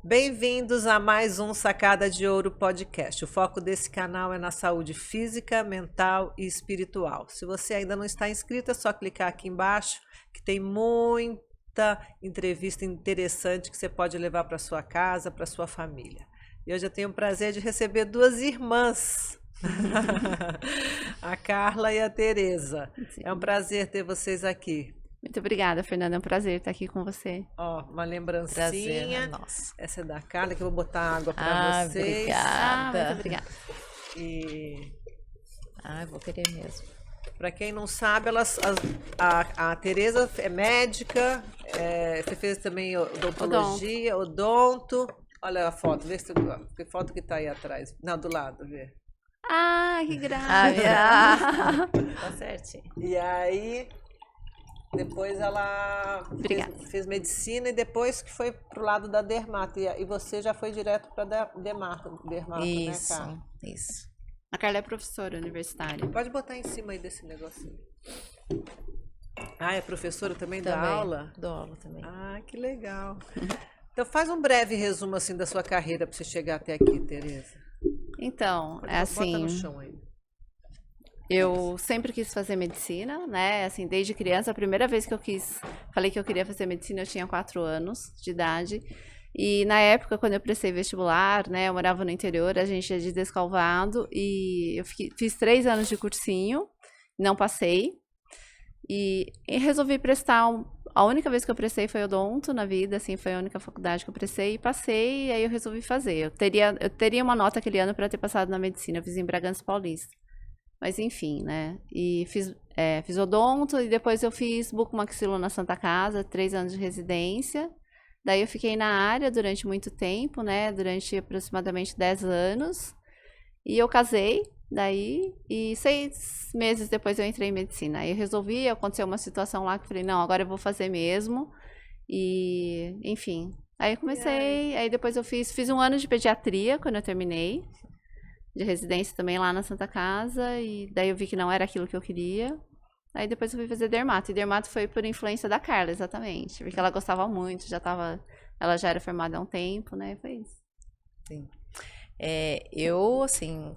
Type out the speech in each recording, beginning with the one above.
Bem-vindos a mais um Sacada de Ouro podcast. O foco desse canal é na saúde física, mental e espiritual. Se você ainda não está inscrito, é só clicar aqui embaixo, que tem muita entrevista interessante que você pode levar para sua casa, para sua família. E hoje eu tenho o prazer de receber duas irmãs, a Carla e a Tereza. Sim. É um prazer ter vocês aqui. Muito obrigada, Fernanda. É um prazer estar aqui com você. Ó, uma lembrancinha. Prazer, nossa. Essa é da Carla, que eu vou botar água para vocês. Obrigada. Muito obrigada. E Eu vou querer mesmo. para quem não sabe, a Tereza é médica, você fez também odontologia, odonto. Olha a foto, vê se que foto que tá aí atrás. Não, do lado, vê. Que graça. Tá certinho. E aí, depois ela fez medicina e depois que foi pro lado da dermato. E você já foi direto para dermato, Isso, né, Carla? isso. A Carla é professora universitária. Pode botar em cima aí desse negocinho. É professora também, Também. da aula? Dou aula também. Que legal. Então faz um breve resumo assim da sua carreira para você chegar até aqui, Tereza. Então, Bota é assim, no chão aí. eu sempre quis fazer medicina, né? Assim, desde criança, a primeira vez que falei que eu queria fazer medicina, eu tinha 4 anos de idade. E na época, quando eu prestei vestibular, né? Eu morava no interior, a gente é de Descalvado, e eu fiz 3 anos de cursinho, não passei. E resolvi prestar, a única vez que eu prestei foi odonto na vida, assim, foi a única faculdade que eu prestei e passei, e aí eu resolvi fazer. Eu teria uma nota aquele ano para ter passado na medicina, eu fiz em Bragança Paulista. Mas enfim, né? E fiz odonto e depois eu fiz bucomaxilo na Santa Casa, 3 anos de residência. Daí eu fiquei na área durante muito tempo, né? Durante aproximadamente 10 anos. E eu casei, daí, e 6 meses depois eu entrei em medicina. Aí eu resolvi, aconteceu uma situação lá que eu falei, não, agora eu vou fazer mesmo. E, enfim. Aí eu comecei, aí depois eu fiz 1 ano de pediatria quando eu terminei. De residência também lá na Santa Casa, e daí eu vi que não era aquilo que eu queria. Aí depois eu fui fazer dermato, e dermato foi por influência da Carla, exatamente, porque ela gostava muito, ela já era formada há um tempo, né, foi isso. Sim. Eu, assim,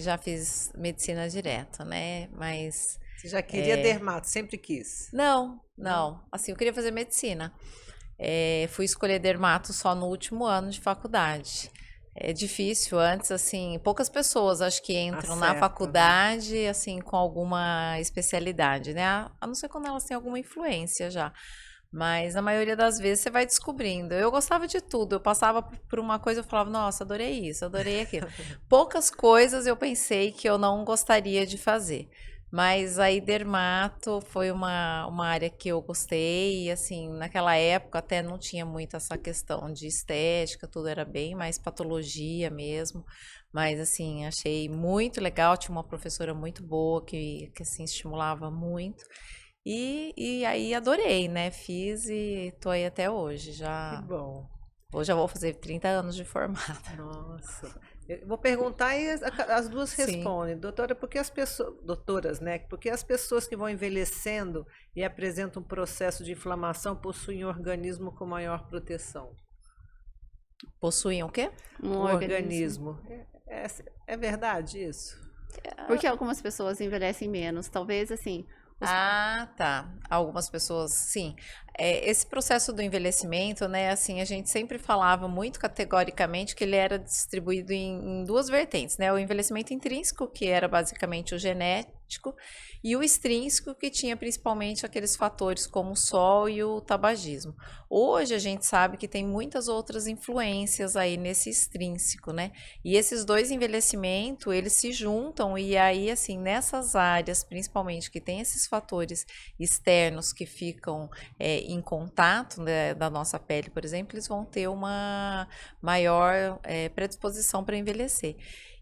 já fiz medicina direto, né, mas... Você já queria dermato, sempre quis? Não. Assim, eu queria fazer medicina. Fui escolher dermato só no último ano de faculdade. É difícil, antes, assim, poucas pessoas acho que entram na faculdade, assim, com alguma especialidade, né? A não ser quando elas têm alguma influência já. Mas na maioria das vezes você vai descobrindo. Eu gostava de tudo, eu passava por uma coisa e falava, nossa, adorei isso, adorei aquilo. Poucas coisas eu pensei que eu não gostaria de fazer. Mas aí dermato foi uma área que eu gostei, e assim, naquela época até não tinha muito essa questão de estética, tudo era bem mais patologia mesmo, mas assim, achei muito legal, tinha uma professora muito boa que assim, estimulava muito, e aí adorei, né, fiz e tô aí até hoje, já. Que bom. Hoje eu vou fazer 30 anos de formada. Nossa. Eu vou perguntar e as duas Sim. respondem. Doutora, doutoras, né? Porque as pessoas que vão envelhecendo e apresentam um processo de inflamação possuem um organismo com maior proteção? Possuem o quê? Um organismo. É verdade isso? Porque algumas pessoas envelhecem menos, talvez assim... Tá. Algumas pessoas, sim. Esse processo do envelhecimento, né, assim, a gente sempre falava muito categoricamente que ele era distribuído em 2 vertentes, né? O envelhecimento intrínseco, que era basicamente o genético, e o extrínseco, que tinha principalmente aqueles fatores como o sol e o tabagismo. Hoje a gente sabe que tem muitas outras influências aí nesse extrínseco, né? E esses 2 envelhecimentos, eles se juntam, e aí, assim, nessas áreas, principalmente, que tem esses fatores externos que ficam em contato, né, da nossa pele, por exemplo, eles vão ter uma maior predisposição para envelhecer.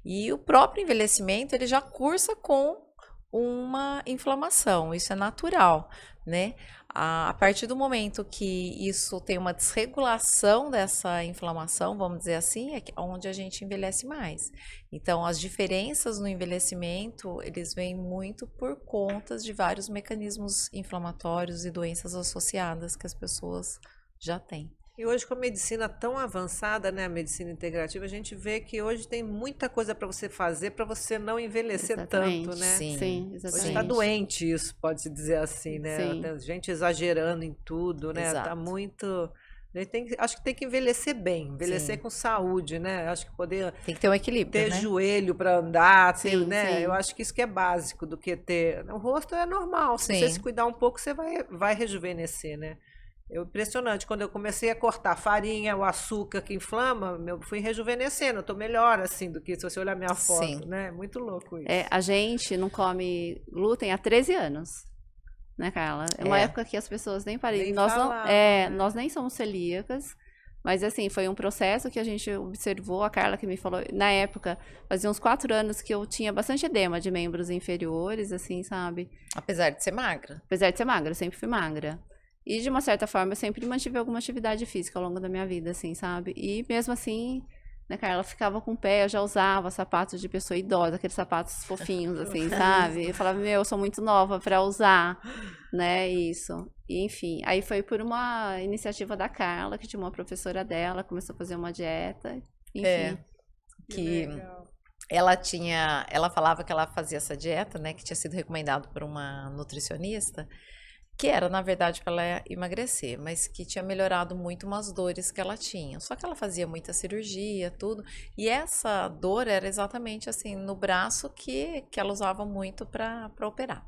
E o próprio envelhecimento, ele já cursa com uma inflamação, isso é natural, né? A partir do momento que isso tem uma desregulação dessa inflamação, vamos dizer assim, é onde a gente envelhece mais. Então, as diferenças no envelhecimento, eles vêm muito por conta de vários mecanismos inflamatórios e doenças associadas que as pessoas já têm. E hoje, com a medicina tão avançada, né, a medicina integrativa, a gente vê que hoje tem muita coisa para você fazer para você não envelhecer tanto, Exatamente. né? Sim, Sim, Hoje está exatamente. doente isso, pode-se dizer assim, né? Sim. Tem gente exagerando em tudo, né? Tá exato. muito. A gente acho que tem que envelhecer bem, envelhecer Sim. com saúde, né? Acho que poder Tem que ter um equilíbrio, ter né? joelho para andar, ter, Sim, né? Eu sim. acho que isso que é básico do que ter. O rosto é normal, se você se Sim. cuidar um pouco, você vai rejuvenescer, né? Impressionante, quando eu comecei a cortar farinha, o açúcar que inflama, eu fui rejuvenescendo, eu tô melhor assim do que se você olhar minha foto, Sim. né? Muito louco isso. A gente não come glúten há 13 anos, né, Carla? É uma É. época que as pessoas nem pariam. Nem Nós não, falavam, né? nós nem somos celíacas, mas assim, foi um processo que a gente observou, a Carla que me falou, na época, fazia uns 4 anos que eu tinha bastante edema de membros inferiores, assim, sabe? Apesar de ser magra. Apesar de ser magra, eu sempre fui magra. E de uma certa forma, eu sempre mantive alguma atividade física ao longo da minha vida, assim, sabe? E mesmo assim, né, Carla, ficava com o pé, eu já usava sapatos de pessoa idosa, aqueles sapatos fofinhos, assim, sabe? Eu falava, eu sou muito nova pra usar, né, isso. E, enfim, aí foi por uma iniciativa da Carla, que tinha uma professora dela, começou a fazer uma dieta, enfim. É. Que legal. ela falava que ela fazia essa dieta, né, que tinha sido recomendado por uma nutricionista, que era, na verdade, para ela emagrecer, mas que tinha melhorado muito umas dores que ela tinha. Só que ela fazia muita cirurgia, tudo, e essa dor era exatamente assim, no braço que ela usava muito para operar.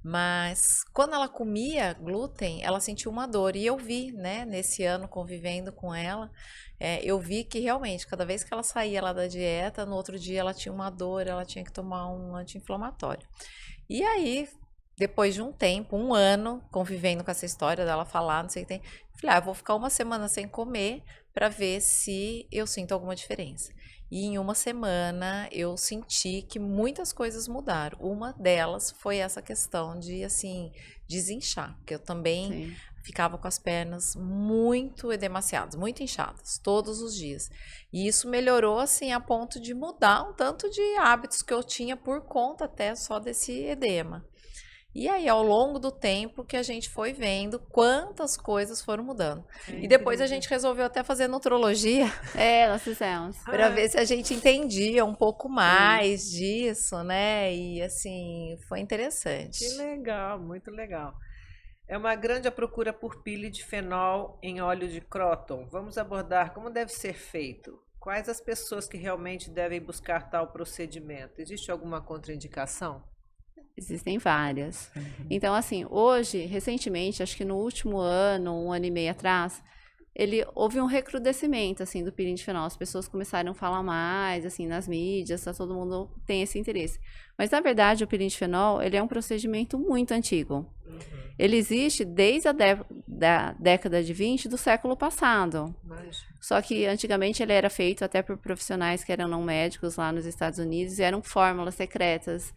Mas quando ela comia glúten, ela sentiu uma dor. E eu vi, né, nesse ano convivendo com ela, eu vi que realmente, cada vez que ela saía lá da dieta, no outro dia ela tinha uma dor, ela tinha que tomar um anti-inflamatório. E aí, depois de um tempo, um ano, convivendo com essa história dela falar, não sei o que tem, falei, eu vou ficar uma semana sem comer para ver se eu sinto alguma diferença. E em uma semana eu senti que muitas coisas mudaram. Uma delas foi essa questão de, assim, desinchar, porque eu também Sim. ficava com as pernas muito edemaciadas, muito inchadas, todos os dias. E isso melhorou, assim, a ponto de mudar um tanto de hábitos que eu tinha por conta até só desse edema. E aí, ao longo do tempo que a gente foi vendo quantas coisas foram mudando. E depois a gente resolveu até fazer nutrologia Nós fizemos. para ver se a gente entendia um pouco mais disso, né? E assim, foi interessante. Que legal, muito legal. É uma grande a procura por pile de fenol em óleo de Croton. Vamos abordar como deve ser feito. Quais as pessoas que realmente devem buscar tal procedimento? Existe alguma contraindicação? Existem várias. Então, assim, hoje, recentemente, acho que no último ano, 1 ano e meio atrás, houve um recrudescimento, assim, do peeling de fenol. As pessoas começaram a falar mais, assim, nas mídias, todo mundo tem esse interesse. Mas, na verdade, o peeling de fenol, ele é um procedimento muito antigo. Ele existe desde da década de 20 do século passado. Só que, antigamente, ele era feito até por profissionais que eram não médicos lá nos Estados Unidos, e eram fórmulas secretas,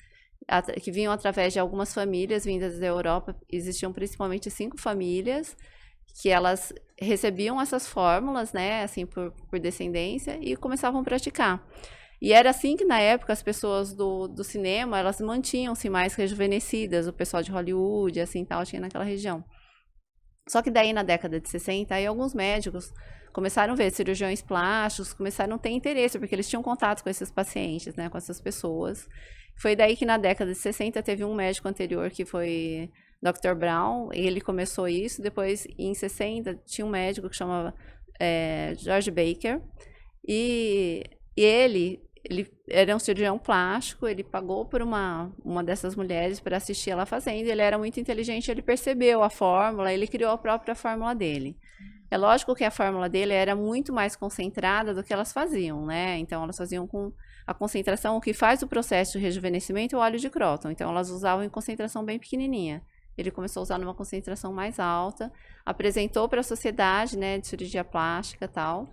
que vinham através de algumas famílias vindas da Europa. Existiam principalmente 5 famílias que elas recebiam essas fórmulas, né, assim, por descendência, e começavam a praticar. E era assim que, na época, as pessoas do cinema, elas mantinham-se mais rejuvenescidas, o pessoal de Hollywood, assim, tal, tinha naquela região. Só que daí, na década de 60, aí alguns médicos começaram a ver, cirurgiões plásticos, começaram a ter interesse, porque eles tinham contato com esses pacientes, né, com essas pessoas. Foi daí que, na década de 60, teve um médico anterior, que foi Dr. Brown, ele começou isso. Depois, em 60, tinha um médico que chamava George Baker, e ele era um cirurgião plástico. Ele pagou por uma dessas mulheres para assistir ela fazendo. Ele era muito inteligente, ele percebeu a fórmula, ele criou a própria fórmula dele. É lógico que a fórmula dele era muito mais concentrada do que elas faziam, né? Então, elas faziam com a concentração, o que faz o processo de rejuvenescimento é o óleo de Croton. Então, elas usavam em concentração bem pequenininha. Ele começou a usar numa concentração mais alta, apresentou para a sociedade, né, de cirurgia plástica e tal.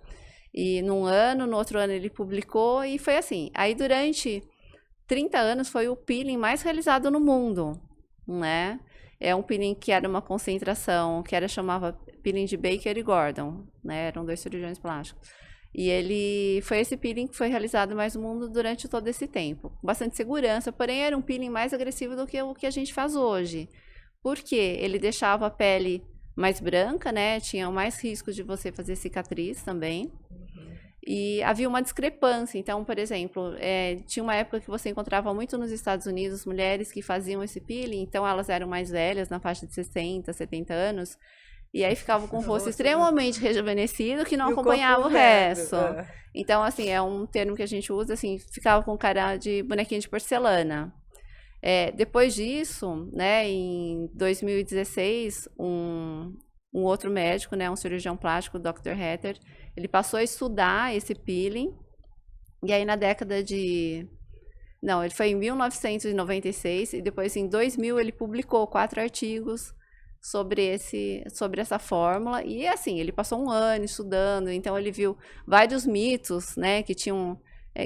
E no outro ano ele publicou, e foi assim. Aí, durante 30 anos, foi o peeling mais realizado no mundo, né? É um peeling que era uma concentração, chamava peeling de Baker e Gordon, né? Eram 2 cirurgiões plásticos. E foi esse peeling que foi realizado mais no mundo durante todo esse tempo. Bastante segurança, porém era um peeling mais agressivo do que o que a gente faz hoje. Por quê? Ele deixava a pele mais branca, né? Tinha mais risco de você fazer cicatriz também. E havia uma discrepância. Então, por exemplo, tinha uma época que você encontrava muito nos Estados Unidos mulheres que faziam esse peeling, então elas eram mais velhas, na faixa de 60, 70 anos, e aí ficavam com o rosto extremamente rejuvenescido que não acompanhava o resto. Então, assim, é um termo que a gente usa, assim, ficava com cara de bonequinha de porcelana. Depois disso, né, em 2016, um outro médico, né, um cirurgião plástico, o Dr. Hatter, ele passou a estudar esse peeling, e aí na década de... Não, ele foi em 1996, e depois em 2000 ele publicou 4 artigos sobre essa fórmula, e assim, ele passou um ano estudando, então ele viu vários mitos, né, que tinham...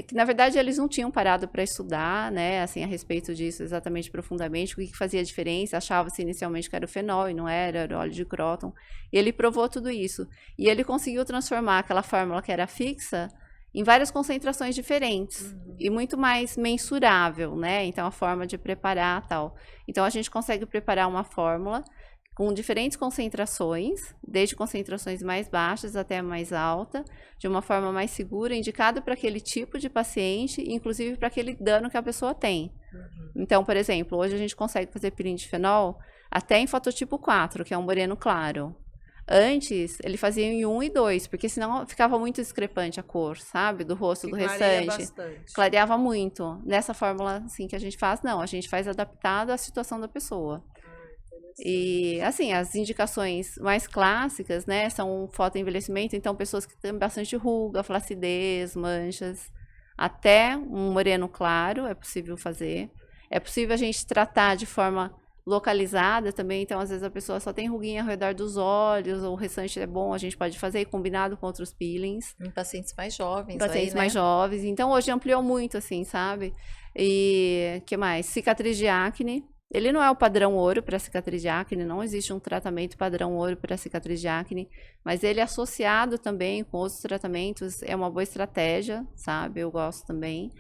que na verdade eles não tinham parado para estudar, né, assim, a respeito disso exatamente profundamente, o que fazia diferença, achava-se inicialmente que era o fenol e não era o óleo de cróton, e ele provou tudo isso, e ele conseguiu transformar aquela fórmula que era fixa em várias concentrações diferentes, e muito mais mensurável, né, então a forma de preparar tal, então a gente consegue preparar uma fórmula com diferentes concentrações, desde concentrações mais baixas até mais alta, de uma forma mais segura, indicado para aquele tipo de paciente, inclusive para aquele dano que a pessoa tem. Então, por exemplo, hoje a gente consegue fazer peeling de fenol até em fototipo 4, que é um moreno claro. Antes, ele fazia em 1 e 2, porque senão ficava muito discrepante a cor, sabe? Do rosto do restante. Bastante. Clareava muito. Nessa fórmula assim que a gente faz, não. A gente faz adaptado à situação da pessoa. E, assim, as indicações mais clássicas, né, são fotoenvelhecimento, então pessoas que têm bastante ruga, flacidez, manchas, até um moreno claro é possível fazer. É possível a gente tratar de forma localizada também, então às vezes a pessoa só tem ruguinha ao redor dos olhos, ou o restante é bom, a gente pode fazer combinado com outros peelings. Em pacientes mais jovens. Pacientes aí, né? mais jovens, então hoje ampliou muito, assim, sabe? E, que mais? Cicatriz de acne. Ele não é o padrão ouro para cicatriz de acne, não existe um tratamento padrão ouro para cicatriz de acne, mas ele associado também com outros tratamentos é uma boa estratégia, sabe? Eu gosto também.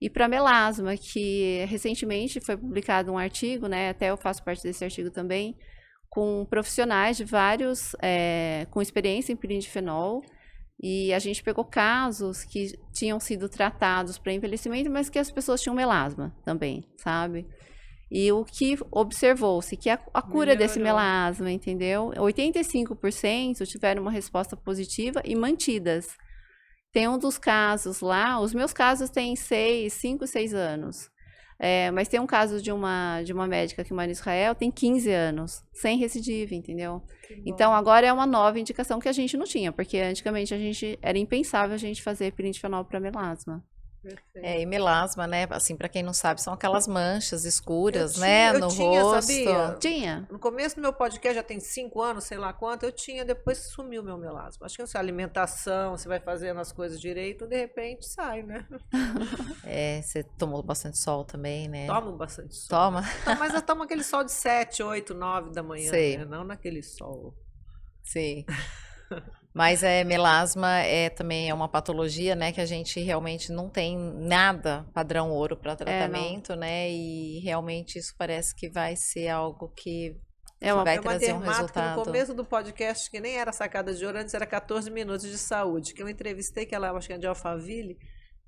E para melasma, que recentemente foi publicado um artigo, né? Até eu faço parte desse artigo também, com profissionais de vários, com experiência em peeling de fenol, e a gente pegou casos que tinham sido tratados para envelhecimento, mas que as pessoas tinham melasma também, sabe? E o que observou-se que a cura desse melasma, entendeu? 85% tiveram uma resposta positiva e mantidas. Tem um dos casos lá, os meus casos têm 5, 6 anos. Mas tem um caso de uma médica que mora em Israel, tem 15 anos, sem recidiva, entendeu? Então agora é uma nova indicação que a gente não tinha, porque antigamente era impensável a gente fazer peeling de fenol para melasma. E melasma, né? Assim, para quem não sabe, são aquelas manchas escuras, né? No rosto. Sabia? Tinha. No começo do meu podcast, já tem 5 anos, sei lá quanto, eu tinha, depois sumiu meu melasma. Acho que a alimentação, você vai fazendo as coisas direito, de repente sai, né? Você tomou bastante sol também, né? Tomo bastante sol. Toma? Não, mas eu tomo aquele sol de 7, 8, 9 da manhã, Sei. né? Não naquele sol. Sim. Mas melasma também é uma patologia, né, que a gente realmente não tem nada padrão ouro para tratamento, né, e realmente isso parece que vai ser algo que vai trazer um resultado. No começo do podcast, que nem era sacada de ouro, antes era 14 minutos de saúde, que eu entrevistei, que ela, acho que é de Alphaville,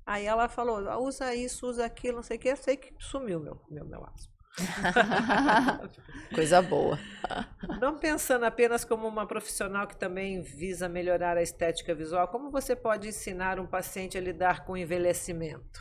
aí ela falou, usa isso, usa aquilo, não sei o que, eu sei que sumiu meu melasma. Coisa boa. Não pensando apenas como uma profissional que também visa melhorar a estética visual, como você pode ensinar um paciente a lidar com o envelhecimento?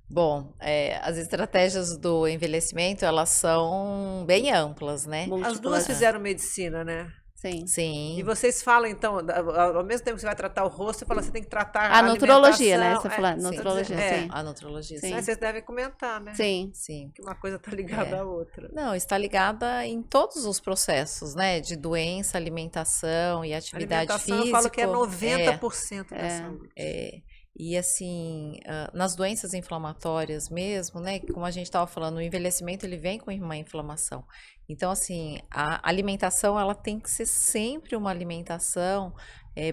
Bom, as estratégias do envelhecimento, elas são bem amplas, né? As duas fizeram medicina, né? Sim. Sim. E vocês falam, então, ao mesmo tempo que você vai tratar o rosto, você fala, você tem que tratar a nutrologia, né? Você falou, nutrologia, sim. A nutrologia, sim. Mas vocês devem comentar, né? Sim. Sim. Que uma coisa está ligada à outra. Não, está ligada em todos os processos, né? De doença, alimentação e atividade física. Eu falo que é 90% da saúde. E assim, nas doenças inflamatórias mesmo, né? Como a gente estava falando, o envelhecimento ele vem com uma inflamação. Então, assim, a alimentação ela tem que ser sempre uma alimentação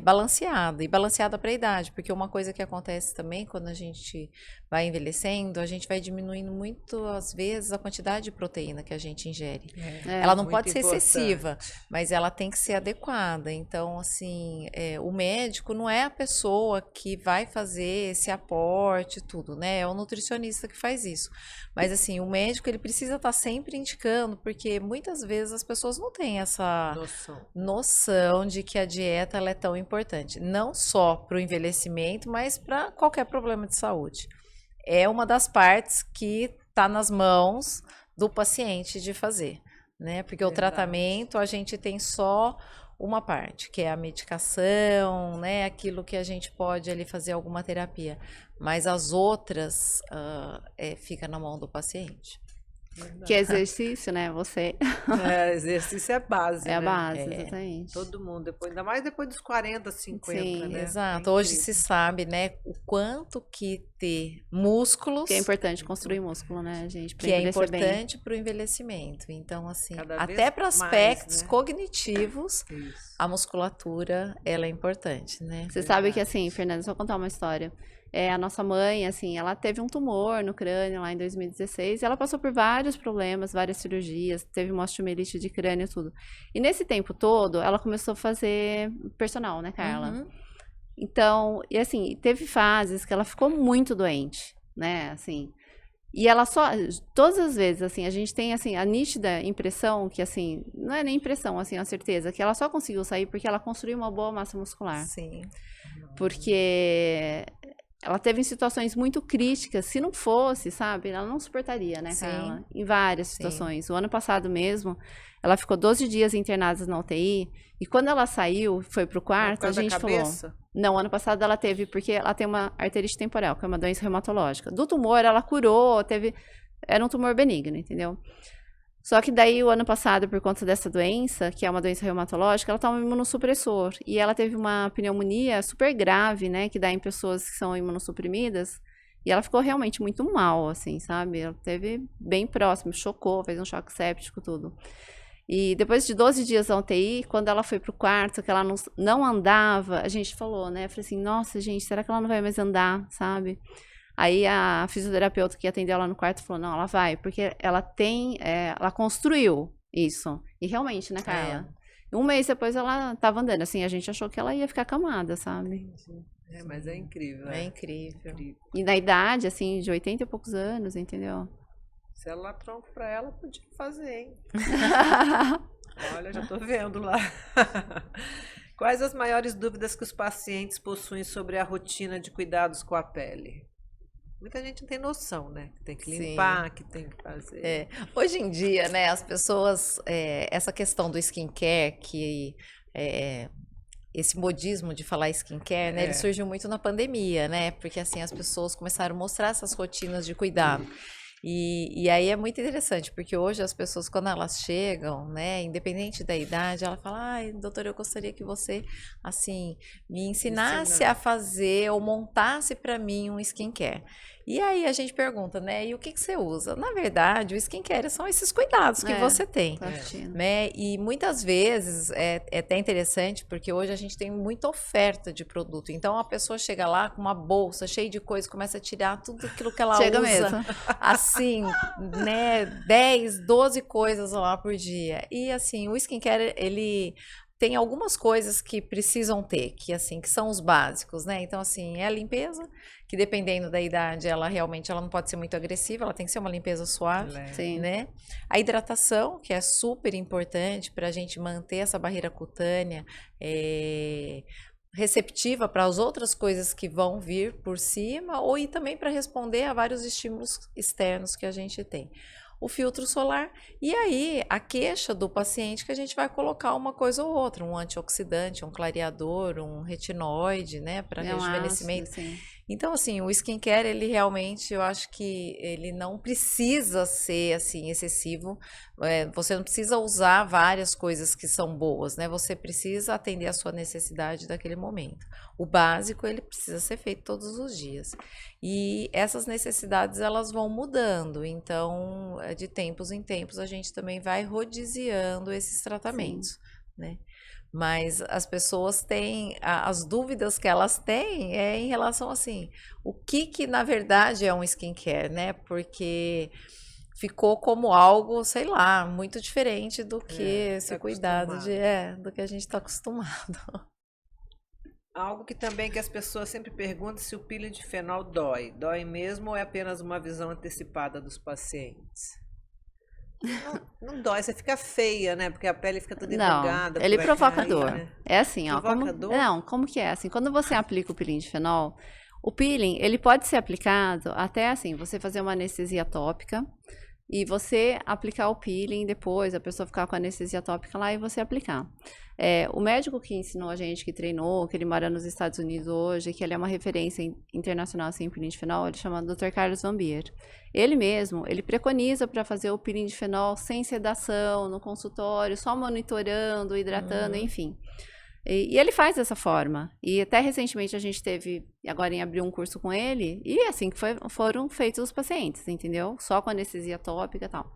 balanceada, e balanceada para a idade, porque uma coisa que acontece também quando a gente vai envelhecendo, a gente vai diminuindo muito, às vezes, a quantidade de proteína que a gente ingere. Ela não muito pode ser importante. excessiva, mas ela tem que ser adequada. Então, assim, o médico não é a pessoa que vai fazer esse aporte, tudo, né? É o nutricionista que faz isso. Mas, assim, o médico, ele precisa estar sempre indicando, porque muitas vezes as pessoas não têm essa noção de que a dieta ela é tão importante. Não só para o envelhecimento, mas para qualquer problema de saúde. É uma das partes que está nas mãos do paciente de fazer, né? Porque o tratamento a gente tem só uma parte, que é a medicação, né? Aquilo que a gente pode ali fazer alguma terapia. Mas as outras fica na mão do paciente. Que é exercício, né? Você. Exercício é base, É a né? base, exatamente. Todo mundo, depois, ainda mais depois dos 40, 50, Sim, né? Exato. Hoje se sabe, né, o quanto que ter músculos... Que é importante construir músculo, né, gente? Pra que é envelhecer bem. importante para o envelhecimento. Então, assim, Cada vez até para mais, aspectos né? cognitivos, Isso. a musculatura, ela é importante, né? Você sabe que, assim, Fernanda, só contar uma história. A nossa mãe, assim, ela teve um tumor no crânio lá em 2016 e ela passou por vários problemas, várias cirurgias, teve uma osteomielite de crânio e tudo. E nesse tempo todo, ela começou a fazer personal, né, Carla? Uhum. Então, e assim, teve fases que ela ficou muito doente, né, assim. E ela só, todas as vezes, assim, a gente tem, assim, a nítida impressão que, assim, não é nem impressão, assim, a certeza, que ela só conseguiu sair porque ela construiu uma boa massa muscular. Sim. Porque ela teve em situações muito críticas, se não fosse, sabe, ela não suportaria, né, Sim. Carla? Em várias Sim. situações. O ano passado mesmo, ela ficou 12 dias internada na UTI, e quando ela saiu, foi pro quarto, a gente falou... Não, ano passado ela teve, porque ela tem uma arterite temporal, que é uma doença reumatológica. Do tumor, ela curou, era um tumor benigno, entendeu? Só que daí, o ano passado, por conta dessa doença, que é uma doença reumatológica, ela toma um imunossupressor. E ela teve uma pneumonia super grave, né, que dá em pessoas que são imunossuprimidas. E ela ficou realmente muito mal, assim, sabe? Ela teve bem próximo, chocou, fez um choque séptico, tudo. E depois de 12 dias na UTI, quando ela foi pro quarto, que ela não andava, a gente falou, né? Eu falei assim, nossa, gente, será que ela não vai mais andar, sabe? Aí a fisioterapeuta que atendeu ela no quarto falou, não, ela vai, porque ela ela construiu isso. E realmente, né, Carla? Um mês depois ela tava andando, assim, a gente achou que ela ia ficar acamada, sabe? Mas é incrível. É incrível. E na idade, assim, de 80 e poucos anos, entendeu? Célula tronco pra ela podia fazer, hein? Olha, já tô vendo lá. Quais as maiores dúvidas que os pacientes possuem sobre a rotina de cuidados com a pele? Muita gente não tem noção, né? Que tem que limpar, que tem que fazer. Hoje em dia, né, as pessoas, essa questão do skincare, que esse modismo de falar skincare, né, ele surgiu muito na pandemia, né? Porque assim, as pessoas começaram a mostrar essas rotinas de cuidado. E aí é muito interessante, porque hoje as pessoas, quando elas chegam, né, independente da idade, ela fala, ai, doutor, eu gostaria que você, assim, me ensinasse a fazer ou montasse para mim um skincare. E aí a gente pergunta, né, e o que você usa? Na verdade, o skincare são esses cuidados que você tem, né, e muitas vezes é até interessante, porque hoje a gente tem muita oferta de produto, então a pessoa chega lá com uma bolsa cheia de coisas, começa a tirar tudo aquilo que ela Chega usa, mesmo. assim, né, 10, 12 coisas lá por dia, e assim, o skincare, ele... tem algumas coisas que precisam ter, que assim, que são os básicos, né? Então, assim, é a limpeza, que dependendo da idade, ela realmente ela não pode ser muito agressiva, ela tem que ser uma limpeza suave, né? A hidratação, que é super importante para a gente manter essa barreira cutânea receptiva para as outras coisas que vão vir por cima, ou e também para responder a vários estímulos externos que a gente tem. O filtro solar, e aí a queixa do paciente que a gente vai colocar uma coisa ou outra, um antioxidante, um clareador, um retinóide, né, para rejuvenescimento. Então, assim, o skincare, ele realmente, eu acho que ele não precisa ser, assim, excessivo, você não precisa usar várias coisas que são boas, né, você precisa atender a sua necessidade daquele momento. O básico, ele precisa ser feito todos os dias. E essas necessidades, elas vão mudando, então, de tempos em tempos, a gente também vai rodiziando esses tratamentos. né? Mas as pessoas têm, as dúvidas que elas têm é em relação, assim, o que na verdade é um skincare, né? Porque ficou como algo, sei lá, muito diferente do que esse tá cuidado acostumado. do que a gente está acostumado. Algo que também que as pessoas sempre perguntam se o peeling de fenol dói. Dói mesmo ou é apenas uma visão antecipada dos pacientes? Não dói, você fica feia, né? Porque a pele fica toda Não, enrugada, porque ele vai provoca cair, dor. né? É assim, ó, Provoca dor? como que é assim? Quando você aplica o peeling de fenol, o peeling, ele pode ser aplicado até assim, você fazer uma anestesia tópica e você aplicar o peeling depois, a pessoa ficar com a anestesia tópica lá e você aplicar. O médico que ensinou a gente, que treinou, que ele mora nos Estados Unidos hoje, que ele é uma referência internacional assim, em peeling de fenol, ele chama Dr. Carlos Van Bier. Ele mesmo, ele preconiza para fazer o peeling de fenol sem sedação, no consultório, só monitorando, hidratando, enfim. E ele faz dessa forma. E até recentemente a gente teve, agora em abril, um curso com ele, e assim que foram feitos os pacientes, entendeu? Só com anestesia tópica e tal.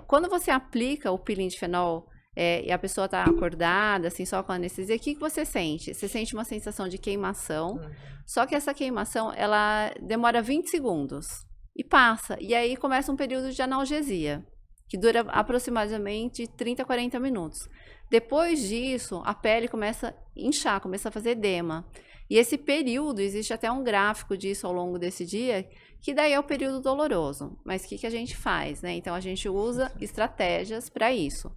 Quando você aplica o peeling de fenol e a pessoa está acordada, assim, só com anestesia, o que você sente? Você sente uma sensação de queimação, só que essa queimação, ela demora 20 segundos e passa. E aí começa um período de analgesia, que dura aproximadamente 30 a 40 minutos. Depois disso, a pele começa a inchar, começa a fazer edema. E esse período, existe até um gráfico disso ao longo desse dia, que daí é o período doloroso. Mas o que a gente faz, né? Então, a gente usa estratégias para isso.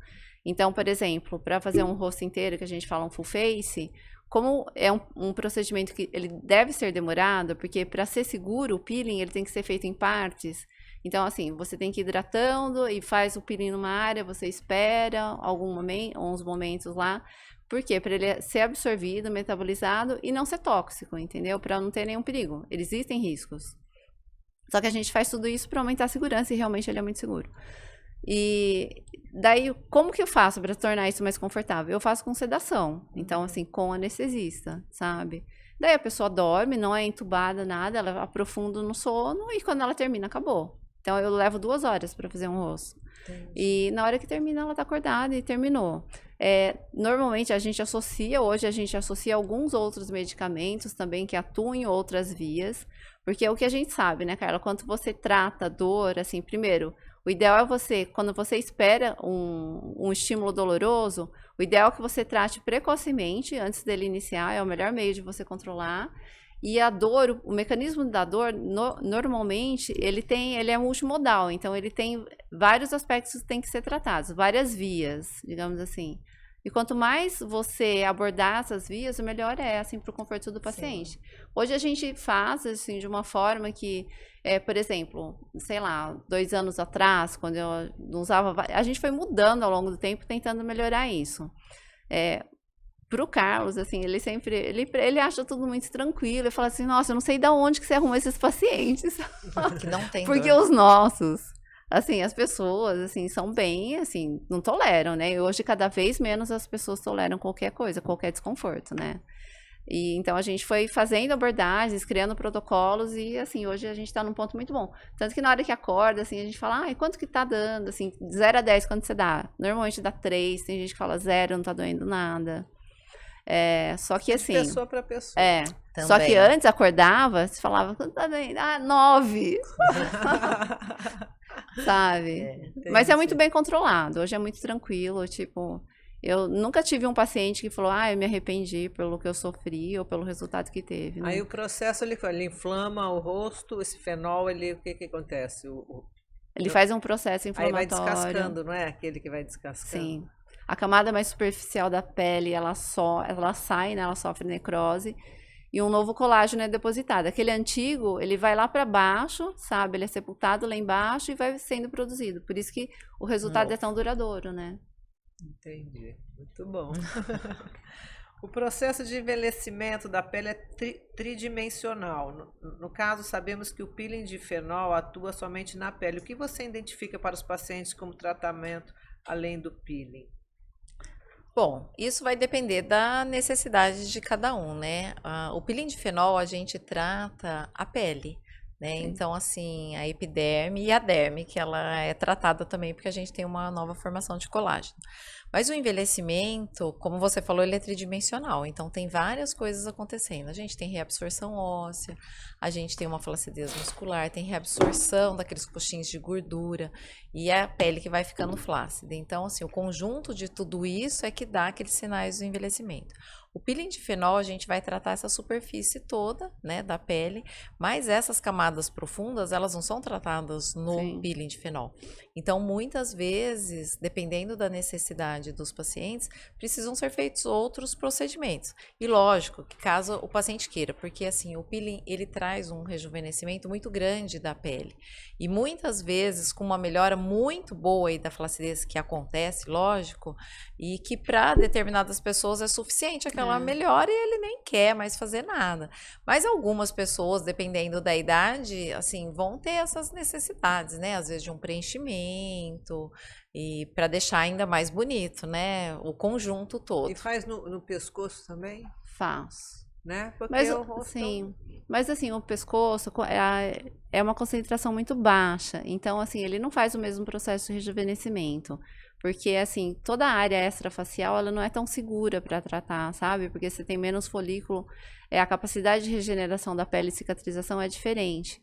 Então, por exemplo, para fazer um rosto inteiro, que a gente fala um full face, como é um procedimento que ele deve ser demorado, porque para ser seguro, o peeling ele tem que ser feito em partes. Então, assim, você tem que ir hidratando e faz o peeling numa área, você espera uns momentos lá. Por quê? Para ele ser absorvido, metabolizado e não ser tóxico, entendeu? Para não ter nenhum perigo. Existem riscos. Só que a gente faz tudo isso para aumentar a segurança e realmente ele é muito seguro. E daí, como que eu faço para tornar isso mais confortável? Eu faço com sedação. Então, assim, com anestesista, sabe? Daí a pessoa dorme, não é entubada, nada, ela aprofunda no sono e quando ela termina, acabou. Então, eu levo 2 horas para fazer um rosto. Entendi. E na hora que termina, ela tá acordada e terminou. Normalmente a gente associa alguns outros medicamentos também que atuam em outras vias, porque é o que a gente sabe, né, Carla? Quando você trata dor, assim, primeiro, o ideal é você, quando você espera um estímulo doloroso, o ideal é que você trate precocemente, antes dele iniciar, é o melhor meio de você controlar. E a dor, o mecanismo da dor, normalmente, ele é multimodal, então ele tem vários aspectos que têm que ser tratados, várias vias, digamos assim. E quanto mais você abordar essas vias, o melhor é, assim, para o conforto do paciente. Sim. Hoje a gente faz, assim, de uma forma que, por exemplo, sei lá, 2 anos atrás, quando eu não usava, a gente foi mudando ao longo do tempo, tentando melhorar isso. Pro Carlos, assim, ele acha tudo muito tranquilo. Ele fala assim, nossa, eu não sei de onde que você arruma esses pacientes. Que não tem Porque dor. os nossos, assim, as pessoas, assim, são bem, assim, não toleram, né? E hoje, cada vez menos as pessoas toleram qualquer coisa, qualquer desconforto, né? E então a gente foi fazendo abordagens, criando protocolos e, assim, hoje a gente tá num ponto muito bom. Tanto que na hora que acorda, assim, a gente fala, ai, quanto que tá dando? Assim, 0 a 10, quanto você dá? Normalmente dá 3, tem gente que fala 0, não tá doendo nada. Só que assim. De pessoa para pessoa. Só que antes acordava, você falava, quanto tá doendo? 9. Sabe? Mas é muito bem controlado. Hoje é muito tranquilo. Tipo, eu nunca tive um paciente que falou, eu me arrependi pelo que eu sofri ou pelo resultado que teve. Né? Aí o processo ele inflama o rosto, esse fenol, o que acontece? Ele faz um processo inflamatório. Aí vai descascando, não é? Aquele que vai descascando. Sim. A camada mais superficial da pele, ela sai, né? Ela sofre necrose. E um novo colágeno é depositado. Aquele antigo, ele vai lá para baixo, sabe? Ele é sepultado lá embaixo e vai sendo produzido. Por isso que o resultado é tão duradouro, né? Entendi. Muito bom. O processo de envelhecimento da pele é tridimensional. No caso, sabemos que o peeling de fenol atua somente na pele. O que você identifica para os pacientes como tratamento além do peeling? Bom, isso vai depender da necessidade de cada um, né? O peeling de fenol, a gente trata a pele, né? Sim. Então, assim, a epiderme e a derme, que ela é tratada também porque a gente tem uma nova formação de colágeno. Mas o envelhecimento, como você falou, ele é tridimensional, então tem várias coisas acontecendo. A gente tem reabsorção óssea, a gente tem uma flacidez muscular, tem reabsorção daqueles coxins de gordura e é a pele que vai ficando flácida. Então, assim, o conjunto de tudo isso é que dá aqueles sinais do envelhecimento. O peeling de fenol, a gente vai tratar essa superfície toda, né, da pele, mas essas camadas profundas, elas não são tratadas no Sim. peeling de fenol. Então, muitas vezes, dependendo da necessidade dos pacientes, precisam ser feitos outros procedimentos. E lógico, que caso o paciente queira, porque assim, o peeling, ele traz um rejuvenescimento muito grande da pele. E muitas vezes, com uma melhora muito boa aí da flacidez que acontece, lógico, e que para determinadas pessoas é suficiente aquela melhora e ele nem quer mais fazer nada. Mas algumas pessoas, dependendo da idade, assim, vão ter essas necessidades, né? Às vezes de um preenchimento e para deixar ainda mais bonito, né? O conjunto todo. E faz no pescoço também, Faz. né? Porque Mas, o rosto sim, mas assim, o pescoço é uma concentração muito baixa. Então, assim, ele não faz o mesmo processo de rejuvenescimento. Porque, assim, toda a área extrafacial, ela não é tão segura para tratar, sabe? Porque você tem menos folículo, a capacidade de regeneração da pele e cicatrização é diferente.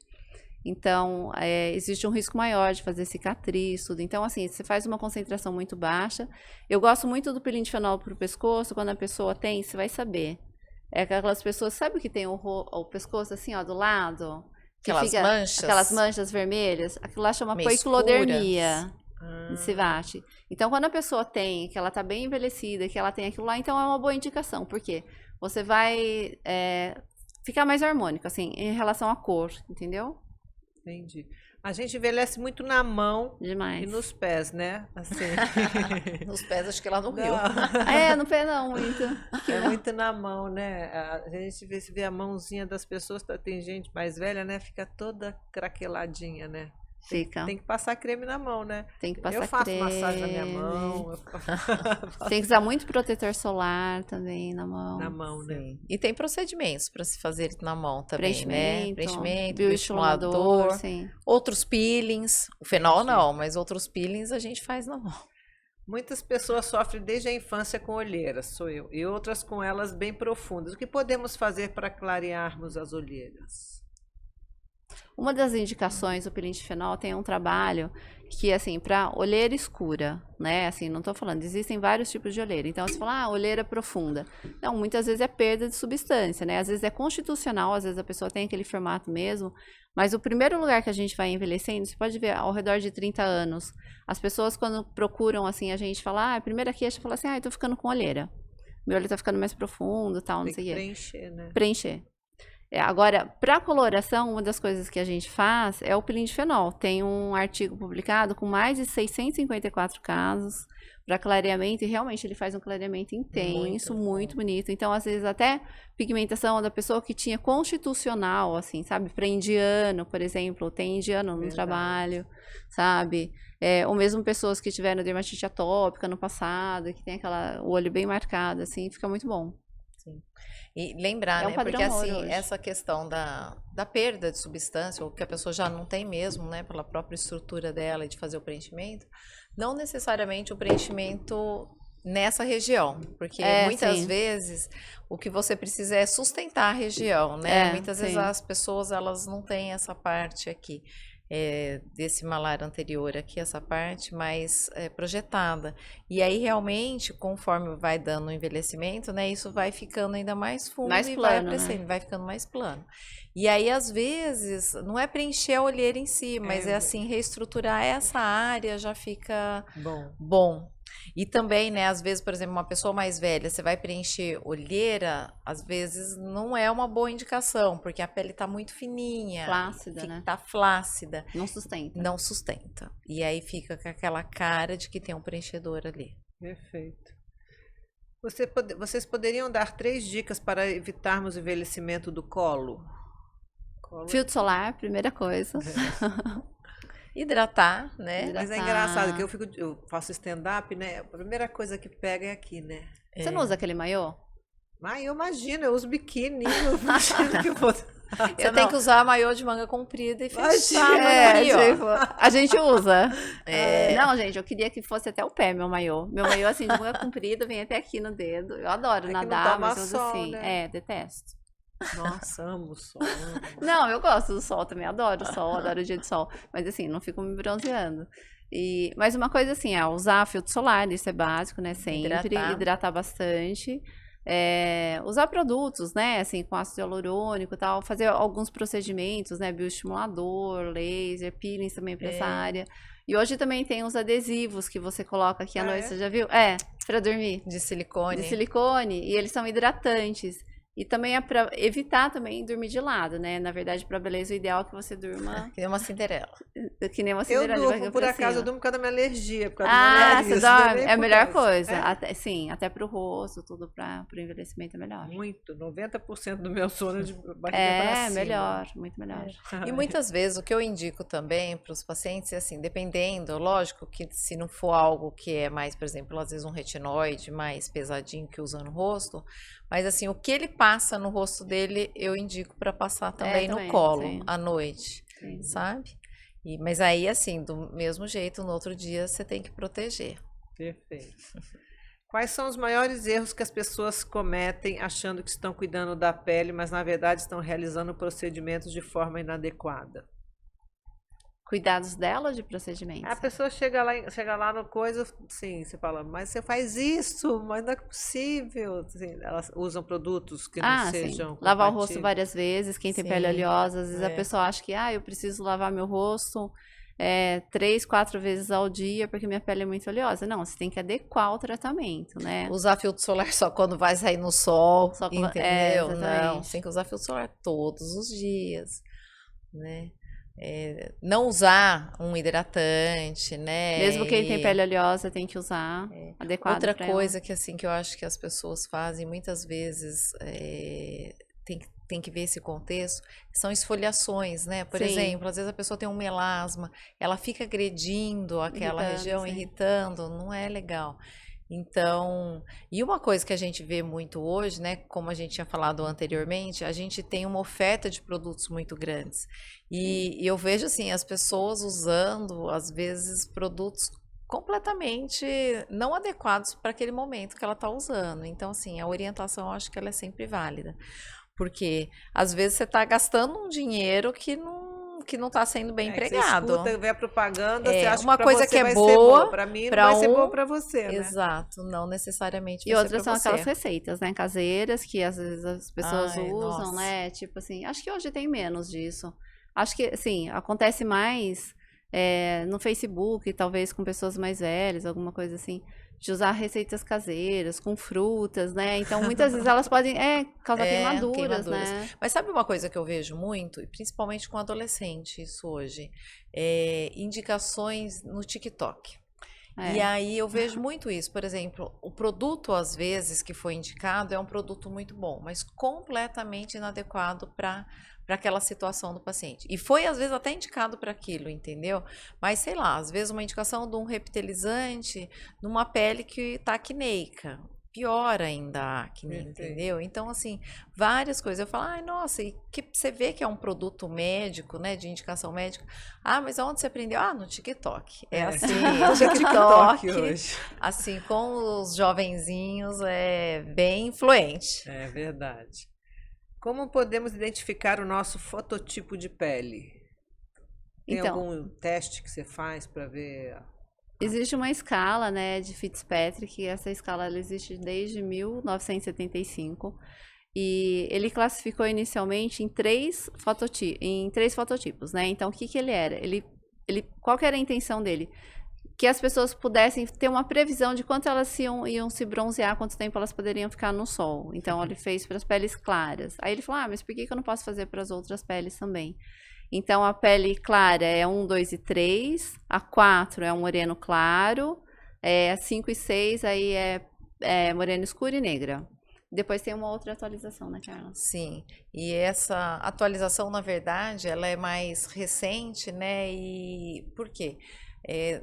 Então, existe um risco maior de fazer cicatriz, tudo. Então, assim, você faz uma concentração muito baixa. Eu gosto muito do peeling de fenol para o pescoço. Quando a pessoa tem, você vai saber. É aquelas pessoas, sabe que tem o pescoço assim, ó, do lado? Que Aquelas fica, manchas? aquelas manchas vermelhas. Aquilo lá chama Meio poiquilodermia. Ah, Civate. Então, quando a pessoa tem, que ela tá bem envelhecida, que ela tem aquilo lá, então é uma boa indicação. Por quê? Você vai ficar mais harmônico, assim, em relação à cor, entendeu? entendi. A gente envelhece muito na mão Demais. e nos pés, né? Assim. Nos pés, acho que lá no Rio. Não, No pé não, muito. é muito na mão, né? A gente vê a mãozinha das pessoas, tem gente mais velha, né? Fica toda craqueladinha, né? Fica. Tem que passar creme na mão, né? Tem que passar Eu faço creme. massagem na minha mão, Tem que usar muito protetor solar também na mão. na mão, né? Sim. E tem procedimentos para se fazer na mão também, né? Preenchimento, bioestimulador, bioestimulador, sim. outros peelings. O fenol não, mas outros peelings a gente faz na mão. Muitas pessoas sofrem desde a infância com olheiras, sou eu, e outras com elas bem profundas. O que podemos fazer para clarearmos as olheiras? Uma das indicações do peeling de fenol tem um trabalho que, assim, para olheira escura, né? Assim, não tô falando, existem vários tipos de olheira. Então, você fala, olheira profunda. Não, muitas vezes é perda de substância, né? Às vezes é constitucional, às vezes a pessoa tem aquele formato mesmo. Mas o primeiro lugar que a gente vai envelhecendo, você pode ver ao redor de 30 anos, as pessoas quando procuram, assim, a gente fala, a primeira queixa fala assim, eu tô ficando com olheira. Meu olho tá ficando mais profundo, tal, não Tem sei que o quê. preencher, né? Preencher. Agora, para coloração, uma das coisas que a gente faz é o peeling de fenol. Tem um artigo publicado com mais de 654 casos para clareamento e realmente ele faz um clareamento intenso, muito bonito. Então, às vezes, até pigmentação da pessoa que tinha constitucional, assim, sabe? Para indiano, por exemplo, tem indiano no Verdade. trabalho, sabe? Ou mesmo pessoas que tiveram dermatite atópica no passado, que tem o olho bem marcado, assim, fica muito bom. E lembrar, É um né? padrão Porque ouro assim, hoje. essa questão da perda de substância, ou que a pessoa já não tem mesmo, né? Pela própria estrutura dela e de fazer o preenchimento, não necessariamente o preenchimento nessa região. Porque muitas sim. vezes o que você precisa é sustentar a região, né? Muitas vezes sim. as pessoas elas não têm essa parte aqui. Desse malar anterior aqui, essa parte mais projetada. E aí, realmente, conforme vai dando o envelhecimento, né, isso vai ficando ainda mais fundo Mais e plano, vai crescendo, vai ficando mais plano. E aí, às vezes, não é preencher a olheira em si, mas é assim, reestruturar essa área já fica bom. E também, né, às vezes, por exemplo, uma pessoa mais velha, você vai preencher olheira, às vezes não é uma boa indicação, porque a pele tá muito fininha. Flácida, né? Tá flácida. Não sustenta. Não sustenta. E aí fica com aquela cara de que tem um preenchedor ali. Perfeito. Vocês poderiam dar 3 dicas para evitarmos o envelhecimento do colo? Filtro solar, primeira coisa. Hidratar, né? Mas é engraçado que eu faço stand-up, né? A primeira coisa que pega é aqui, né? Você não usa aquele maiô? Mas eu imagino, eu uso biquíni, eu imagino que eu vou... Você tem que usar maiô de manga comprida e fechar É, aqui, ó. tipo, a gente usa. É. Não, gente, eu queria que fosse até o pé, meu maiô. Meu maiô, assim, de manga comprida, vem até aqui no dedo. Eu adoro É que não nadar, toma mas eu uso sol, assim. né? Detesto. Nossa, amo o sol. amo. Não, eu gosto do sol também, adoro o sol, adoro o dia de sol. Mas assim, não fico me bronzeando. Mas uma coisa assim, usar filtro solar, isso é básico, né? Sempre. Hidratar bastante. Usar produtos, né? Assim, com ácido hialurônico e tal. Fazer alguns procedimentos, né? Bioestimulador, laser, peelings também pra essa área. E hoje também tem os adesivos que você coloca aqui à noite, você já viu? Pra dormir. De silicone. De silicone. E eles são hidratantes. E também é pra evitar também dormir de lado, né? Na verdade, pra beleza, o ideal é que você durma Que nem uma Cinderela. que nem uma Eu Cinderela de durmo, barriga por pra acaso, eu cima. durmo por causa da minha alergia, por causa do meu nariz. Você não é dorme? nem É a por melhor causa. coisa. É? Sim, até pro rosto, tudo pro envelhecimento é melhor. Muito, 90% do meu sono é de barriga pra cima. Melhor, muito melhor. E muitas vezes o que eu indico também para os pacientes é assim, dependendo, lógico que se não for algo que é mais, por exemplo, às vezes um retinoide mais pesadinho que usa no rosto, mas assim, o que ele passa no rosto dele, eu indico para passar também no colo sim. à noite, Sim. sabe? Mas aí, assim, do mesmo jeito, no outro dia você tem que proteger. Perfeito. Quais são os maiores erros que as pessoas cometem achando que estão cuidando da pele, mas na verdade estão realizando procedimentos de forma inadequada? Cuidados dela de procedimentos. A pessoa chega lá no coisa, sim, você fala, mas você faz isso, mas não é possível. Assim, elas usam produtos que não sejam sim. Lavar o rosto compatíveis. várias vezes, quem tem Sim, pele oleosa, às vezes a é. pessoa acha que, eu preciso lavar meu rosto 3, 4 vezes ao dia porque minha pele é muito oleosa. Não, você tem que adequar o tratamento, né? Usar filtro solar só quando vai sair no sol, Só que- entendeu? Não, exatamente. tem que usar filtro solar todos os dias, né? Não usar um hidratante, né? Mesmo quem tem pele oleosa tem que usar adequado Outra pra ela. coisa que assim que eu acho que as pessoas fazem muitas vezes tem que ver esse contexto, são esfoliações, né? Por Sim. exemplo, às vezes a pessoa tem um melasma, ela fica agredindo aquela região, sim. irritando, não é legal. Então, e uma coisa que a gente vê muito hoje, né, como a gente tinha falado anteriormente, a gente tem uma oferta de produtos muito grandes. E eu vejo assim, as pessoas usando, às vezes, produtos completamente não adequados para aquele momento que ela está usando. Então, assim, a orientação eu acho que ela é sempre válida. Porque, às vezes, você está gastando um dinheiro que não está sendo bem empregado. Você escuta, vê a propaganda, você acha uma que pra coisa você que é vai ser boa, para mim não pra vai ser boa para você, né? Exato, não necessariamente E vai outras ser são pra você. aquelas receitas, né, caseiras, que às vezes as pessoas Ai, usam, nossa. né? Tipo assim, acho que hoje tem menos disso. Acho que, assim, acontece mais no Facebook, talvez com pessoas mais velhas, alguma coisa assim, de usar receitas caseiras, com frutas, né? Então, muitas vezes elas podem causar queimaduras, né? Mas sabe uma coisa que eu vejo muito, e principalmente com adolescente, isso hoje? Indicações no TikTok. E aí eu vejo muito isso. Por exemplo, o produto, às vezes, que foi indicado é um produto muito bom, mas completamente inadequado para aquela situação do paciente. E foi, às vezes, até indicado para aquilo, entendeu? Mas, sei lá, às vezes uma indicação de um reptilizante numa pele que está acneica. Pior ainda a acne, entendeu? Então, assim, várias coisas. Eu falo, nossa, e que você vê que é um produto médico, né, de indicação médica. Mas aonde você aprendeu? No TikTok. Assim, TikTok hoje. Assim, com os jovenzinhos, é bem influente. É verdade. Como podemos identificar o nosso fototipo de pele? Tem algum teste que você faz para ver? Existe uma escala, né, de Fitzpatrick, e essa escala ela existe desde 1975, e ele classificou inicialmente em três fototipos, né? Então, o que ele era? Qual que era a intenção dele? Que as pessoas pudessem ter uma previsão de quanto elas iam se bronzear, quanto tempo elas poderiam ficar no sol. Então, ele fez para as peles claras. Aí ele falou, mas por que eu não posso fazer para as outras peles também? Então, a pele clara é 1, 2 e 3, a 4 é um moreno claro, a 5 e 6 aí é moreno escuro e negra. Depois tem uma outra atualização, né, Carla? Sim, e essa atualização, na verdade, ela é mais recente, né, e por quê?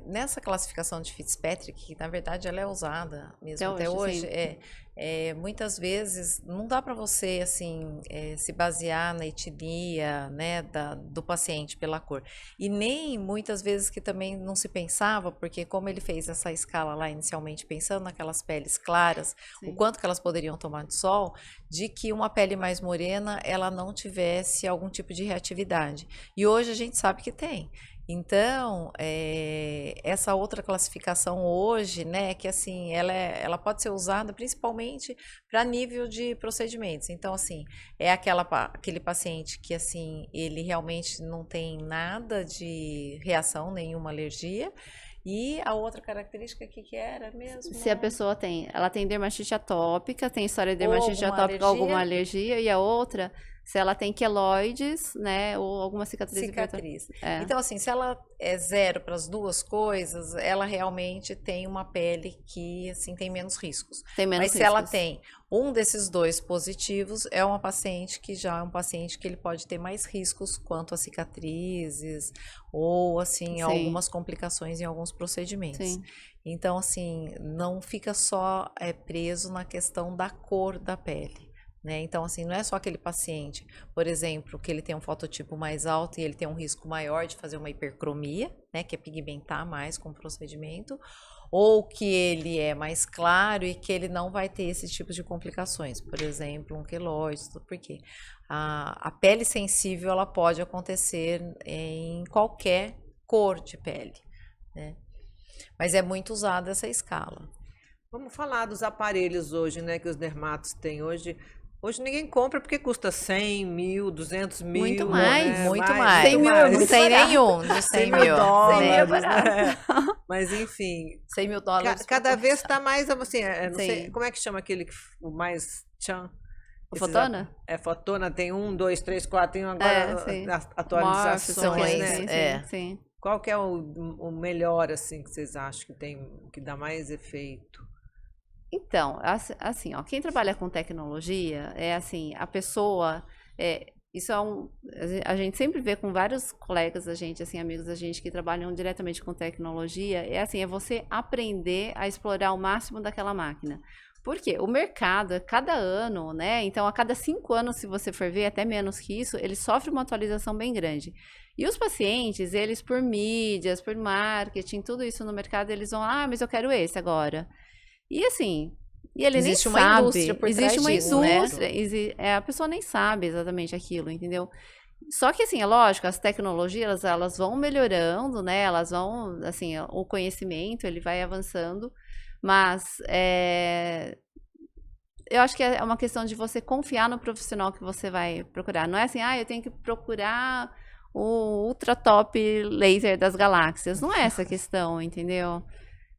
nessa classificação de Fitzpatrick, que na verdade ela é usada mesmo Até até hoje, hoje, muitas vezes não dá para você assim se basear na etnia, né, do paciente pela cor. E nem muitas vezes que também não se pensava, porque como ele fez essa escala lá inicialmente pensando naquelas peles claras, o Sim. quanto que elas poderiam tomar de sol, de que uma pele mais morena ela não tivesse algum tipo de reatividade. E hoje a gente sabe que tem. Então, essa outra classificação hoje, né, que assim, ela pode ser usada principalmente para nível de procedimentos. Então, assim, é aquele paciente que, assim, ele realmente não tem nada de reação, nenhuma alergia. E a outra característica que era mesmo? Se a pessoa ela tem dermatite atópica, tem história de Ou dermatite alguma atópica, alguma alergia. alergia, e a outra, se ela tem queloides, né, ou alguma cicatriz. Cicatriz. É, Então, assim, se ela é zero para as duas coisas, ela realmente tem uma pele que, assim, tem menos riscos. tem menos Mas se ela riscos. tem um desses dois positivos, é uma paciente que já é um paciente que ele pode ter mais riscos quanto a cicatrizes ou, assim, Sim. algumas complicações em alguns procedimentos. Sim. Então, assim, não fica só preso na questão da cor da pele. Né? Então, assim, não é só aquele paciente, por exemplo, que ele tem um fototipo mais alto e ele tem um risco maior de fazer uma hipercromia, né? Que é pigmentar mais com o procedimento, ou que ele é mais claro e que ele não vai ter esse tipo de complicações, por exemplo, um queloide, porque a pele sensível ela pode acontecer em qualquer cor de pele, né? Mas é muito usada essa escala. Vamos falar dos aparelhos hoje, né, que os dermatos têm hoje. Hoje ninguém compra porque custa 100 mil, 200 mil, Muito mais, né? muito mais. 100 mil é muito Sem barato. nenhum, dos 100 100 mil mil. dólares, barato. né? Mas enfim, 100 mil dólares. cada vez está mais, assim, não sei, Sim. como é que chama aquele, o mais tchan? O Esses Fotona? Fotona, tem 1, 2, 3, 4, tem É, agora sim. as atualizações, né? Sim, É. sim. Qual que é o melhor, assim, que vocês acham que dá mais efeito? Então, assim, ó, quem trabalha com tecnologia é assim, a pessoa, isso a gente sempre vê com vários colegas da gente, assim, amigos da gente que trabalham diretamente com tecnologia, é assim, é você aprender a explorar o máximo daquela máquina. Por quê? O mercado, cada ano, né? Então, a cada 5 anos, se você for ver, até menos que isso, ele sofre uma atualização bem grande. E os pacientes, eles por mídias, por marketing, tudo isso no mercado, eles vão, mas eu quero esse agora. E assim, e ele Existe nem uma sabe. indústria por Existe trás uma disso, né? indústria, a pessoa nem sabe exatamente aquilo, entendeu? Só que assim, é lógico, as tecnologias, elas vão melhorando, né? Elas vão, assim, o conhecimento, ele vai avançando, mas eu acho que é uma questão de você confiar no profissional que você vai procurar. Não é assim, eu tenho que procurar o ultra top laser das galáxias. Não é essa a questão, entendeu?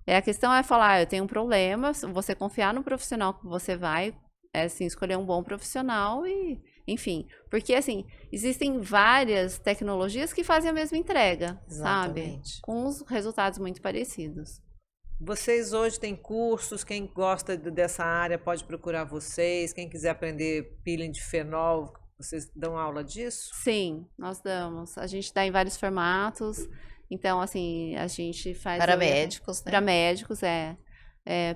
A questão é falar, eu tenho um problema, você confiar no profissional que você vai, assim, escolher um bom profissional e, enfim. Porque, assim, existem várias tecnologias que fazem a mesma entrega, sabe? Exatamente. Com os resultados muito parecidos. Vocês hoje têm cursos, quem gosta dessa área pode procurar vocês, quem quiser aprender peeling de fenol, vocês dão aula disso? Sim, nós damos. A gente dá em vários formatos. Então, assim, a gente faz... Para médicos, né? Para médicos,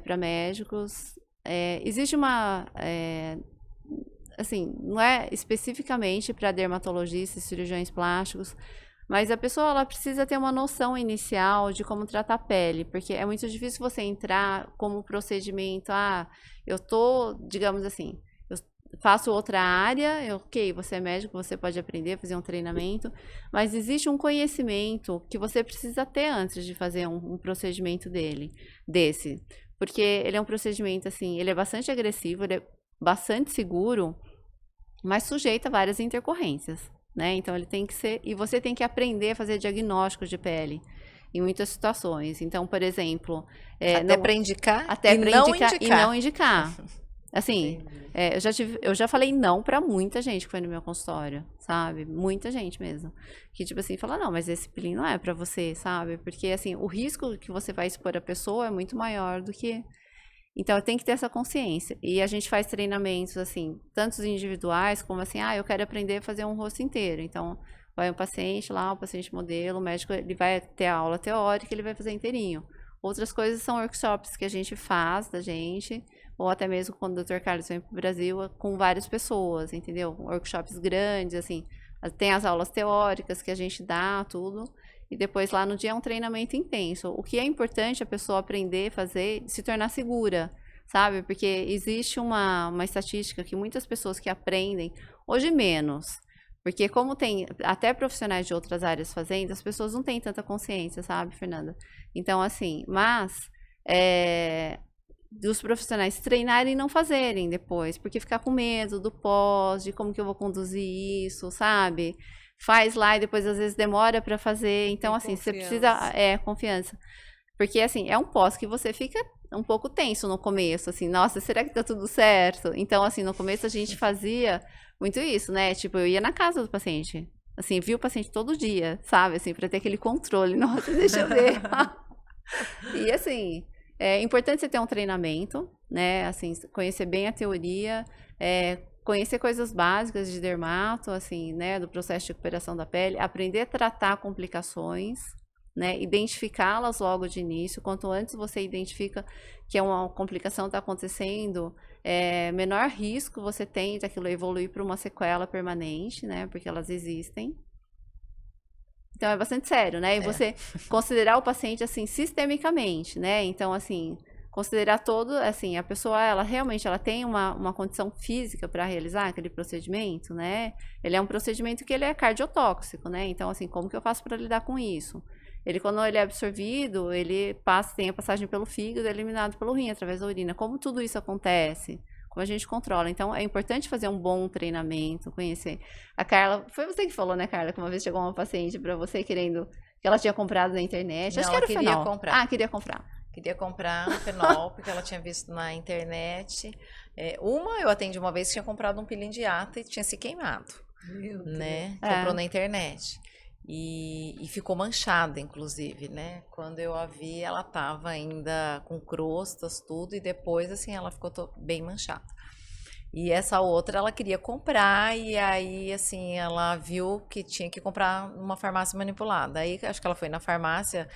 para médicos. Existe uma... assim, não é especificamente para dermatologistas, cirurgiões plásticos, mas a pessoa ela precisa ter uma noção inicial de como tratar a pele, porque é muito difícil você entrar como procedimento, eu tô, digamos assim, eu faço outra área, ok, você é médico, você pode aprender, fazer um treinamento, mas existe um conhecimento que você precisa ter antes de fazer um procedimento desse, porque ele é um procedimento assim, ele é bastante agressivo, ele é bastante seguro, mas sujeito a várias intercorrências, né? Então ele tem que ser, e você tem que aprender a fazer diagnóstico de pele em muitas situações. Então, por exemplo, até para indicar, e não indicar. Assim, eu já falei não para muita gente que foi no meu consultório, sabe? Muita gente mesmo. Que, tipo assim, fala, não, mas esse peeling não é para você, sabe? Porque, assim, o risco que você vai expor a pessoa é muito maior do que... Então, tem que ter essa consciência. E a gente faz treinamentos, assim, tanto individuais, como assim, eu quero aprender a fazer um rosto inteiro. Então, Vai um paciente lá, o paciente modelo, o médico, ele vai ter a aula teórica, ele vai fazer inteirinho. Outras coisas são workshops que a gente faz da gente, ou até mesmo quando o Dr. Carlos vem para o Brasil, com várias pessoas, entendeu? Workshops grandes, assim, tem as aulas teóricas que a gente dá, tudo, e depois lá no dia é um treinamento intenso. O que é importante a pessoa aprender, fazer, se tornar segura, sabe? Porque existe uma estatística que muitas pessoas que aprendem, hoje menos, porque como tem até profissionais de outras áreas fazendo, as pessoas não têm tanta consciência, sabe, Fernanda? Então, assim, mas dos profissionais treinarem e não fazerem depois, porque ficar com medo do pós, de como que eu vou conduzir isso, sabe? Faz lá e depois às vezes demora para fazer. Então, Tem assim, você confiança. precisa, confiança. Porque, assim, é um pós que você fica um pouco tenso no começo, assim, nossa, será que tá tudo certo? Então, assim, no começo a gente fazia muito isso, né? Tipo, eu ia na casa do paciente, assim, via o paciente todo dia, sabe? Assim, pra ter aquele controle. Nossa, deixa eu ver. E, assim, é importante você ter um treinamento, né? Assim, conhecer bem a teoria, conhecer coisas básicas de dermato, assim, né? Do processo de recuperação da pele, aprender a tratar complicações, né, identificá-las logo de início. Quanto antes você identifica que uma complicação está acontecendo, menor risco você tem daquilo evoluir para uma sequela permanente, né, porque elas existem. Então é bastante sério, né, e você considerar o paciente, assim, sistemicamente, né, então, assim, considerar todo, assim, a pessoa, ela realmente, ela tem uma condição física para realizar aquele procedimento, né, ele é um procedimento que ele é cardiotóxico, né, então, assim, como que eu faço para lidar com isso? Ele, quando ele é absorvido, ele tem a passagem pelo fígado, é eliminado pelo rim, através da urina. Como tudo isso acontece? Como a gente controla? Então, é importante fazer um bom treinamento, conhecer. A Carla, foi você que falou, né, Carla, que uma vez chegou uma paciente para você querendo, que ela tinha comprado na internet. Não, Acho que ela era queria fenol. comprar. Ah, queria comprar. Queria comprar um fenol, porque ela tinha visto na internet. Eu atendi uma vez que tinha comprado um peeling de ata e tinha se queimado, Meu Deus. né? Comprou na internet. E ficou manchada, inclusive, né? Quando eu a vi, ela tava ainda com crostas, tudo, e depois, assim, ela ficou bem manchada. E essa outra, ela queria comprar, e aí, assim, ela viu que tinha que comprar numa farmácia manipulada. Aí, acho que ela foi na farmácia,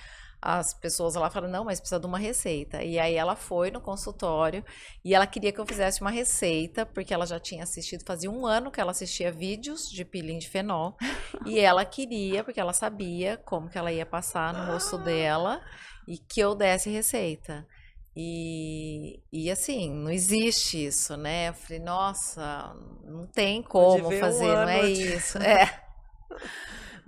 as pessoas lá falaram, não, mas precisa de uma receita. E aí ela foi no consultório e ela queria que eu fizesse uma receita, porque ela já tinha assistido, fazia um ano que ela assistia vídeos de peeling de fenol, e ela queria, porque ela sabia como que ela ia passar no rosto dela, e que eu desse receita. E assim, não existe isso, né? Eu falei, nossa, não tem como fazer, não é isso.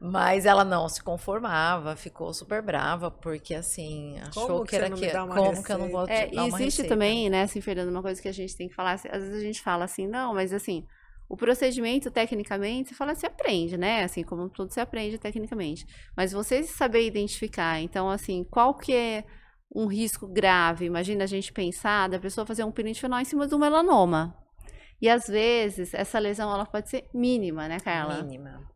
Mas ela não se conformava, ficou super brava, porque assim, achou que era que como que eu não vou dar uma receita. Existe também, né, assim, Fernando, uma coisa que a gente tem que falar, às vezes a gente fala assim, não, mas assim, o procedimento, tecnicamente, você fala, você aprende, né, assim, como tudo você aprende tecnicamente, mas você saber identificar, então, assim, qual que é um risco grave, imagina a gente pensar da pessoa fazer um peeling de fenol em cima do melanoma, e às vezes, essa lesão, ela pode ser mínima, né, Carla? Mínima.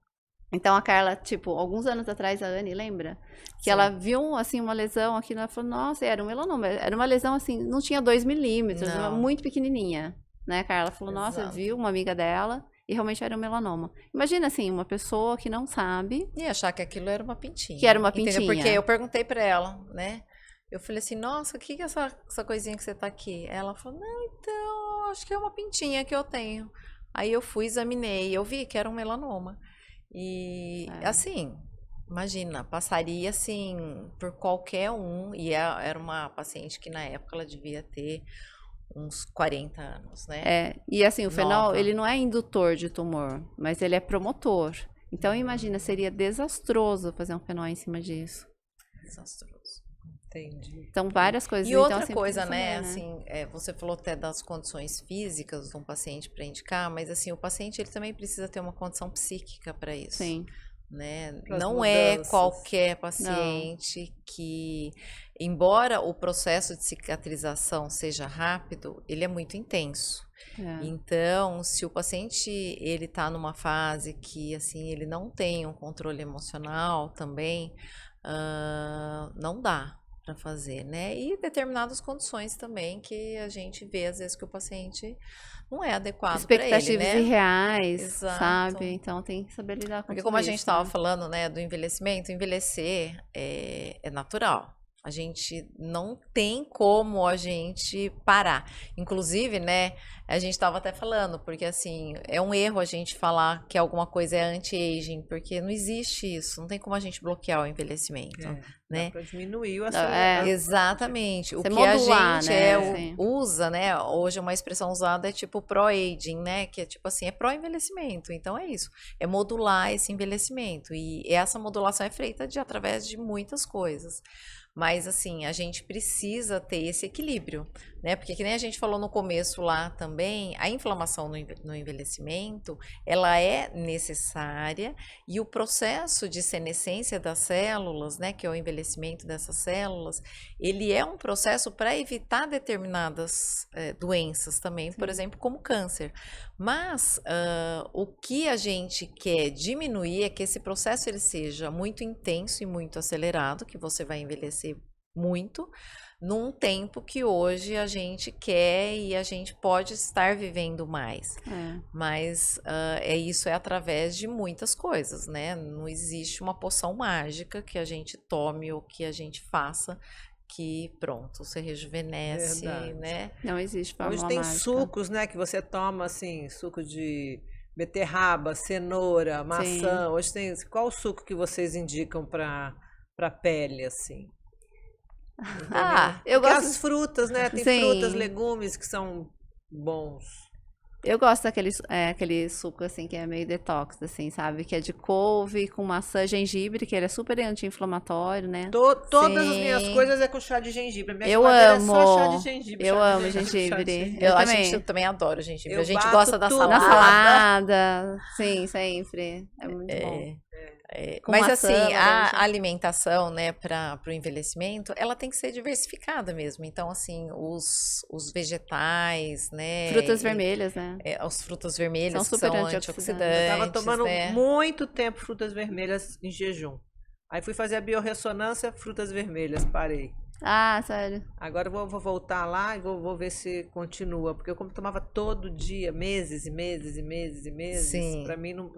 Então a Carla, tipo, alguns anos atrás, a Anne, lembra? Que Sim. ela viu, assim, uma lesão aqui, ela falou, nossa, era um melanoma. Era uma lesão, assim, não tinha 2 milímetros, Não. muito pequenininha, né, Carla? Falou, nossa, Exato. viu uma amiga dela e realmente era um melanoma. Imagina, assim, uma pessoa que não sabe... E achar que aquilo era uma pintinha. Que era uma Entendeu? pintinha. Porque eu perguntei pra ela, né? Eu falei assim, nossa, o que é essa coisinha que você tá aqui? Ela falou, não, então, acho que é uma pintinha que eu tenho. Aí eu fui, examinei, eu vi que era um melanoma. E assim, imagina, passaria assim por qualquer um, e era uma paciente que na época ela devia ter uns 40 anos, né? E assim, o fenol, Nova. ele não é indutor de tumor, mas ele é promotor. Então imagina, seria desastroso fazer um fenol em cima disso. Desastroso. Entendi. Então várias coisas. E então, outra assim, coisa, precisa né, saber, assim, você falou até das condições físicas de um paciente para indicar, mas assim, o paciente ele também precisa ter uma condição psíquica para isso. Sim. Né? Pras Não é mudanças. qualquer paciente que, embora o processo de cicatrização seja rápido, ele é muito intenso. Então, se o paciente ele está numa fase que assim ele não tem um controle emocional também, não dá. para fazer, né? E determinadas condições também que a gente vê às vezes que o paciente não é adequado para ele, Expectativas né? irreais, Exato. sabe? Então tem que saber lidar com Porque tudo como a gente isso, estava né? falando, né, do envelhecimento, envelhecer é natural. A gente não tem como a gente parar. Inclusive, né, a gente estava até falando, porque assim, é um erro a gente falar que alguma coisa é anti-aging, porque não existe isso, não tem como a gente bloquear o envelhecimento, Dá né? para diminuir o É. acelerar. Exatamente. O Você que modular, a gente né, assim. usa, né? Hoje uma expressão usada é tipo pró-aging, né? Que é tipo assim, é pró-envelhecimento. Então é isso. É modular esse envelhecimento. E essa modulação é feita através de muitas coisas. Mas assim, a gente precisa ter esse equilíbrio, né? Porque que nem a gente falou no começo lá também, a inflamação no envelhecimento, ela é necessária e o processo de senescência das células, né, que é o envelhecimento dessas células, ele é um processo para evitar determinadas doenças também, por exemplo, como câncer. Mas o que a gente quer diminuir é que esse processo ele seja muito intenso e muito acelerado, que você vai envelhecer muito, num tempo que hoje a gente quer e a gente pode estar vivendo mais. É. Mas isso é através de muitas coisas, né? Não existe uma poção mágica que a gente tome ou que a gente faça que pronto, você rejuvenesce, Verdade. né? Não existe Hoje fórmula tem mágica. sucos, né, que você toma assim, suco de beterraba, cenoura, maçã. Hoje tem. Qual o suco que vocês indicam para pele assim? Ah, Eu Porque gosto. as frutas, né? Tem Sim. frutas, legumes que são bons. Eu gosto aquele suco, assim, que é meio detox, assim, sabe? Que é de couve com maçã, gengibre, que ele é super anti-inflamatório, né? Todas as minhas Sim. coisas é com chá de gengibre. A minha Eu geladeira amo. É só chá de gengibre. Eu chá de amo chá de gengibre. A também. gente também adora gengibre. Eu A gente bato gosta da tudo. Na salada. salada, sim, sempre. É muito bom. Com Mas maçã, assim, laranja. a alimentação, né, para o envelhecimento, ela tem que ser diversificada mesmo. Então, assim, os vegetais, né? Frutas vermelhas, né? As frutas vermelhas São que super são antioxidantes. Eu tava antioxidantes, tomando né? muito tempo frutas vermelhas em jejum. Aí fui fazer a biorressonância, frutas vermelhas, parei. Ah, sério. Agora eu vou voltar lá e vou ver se continua. Porque eu como tomava todo dia, meses e meses e meses e meses, Sim. pra mim não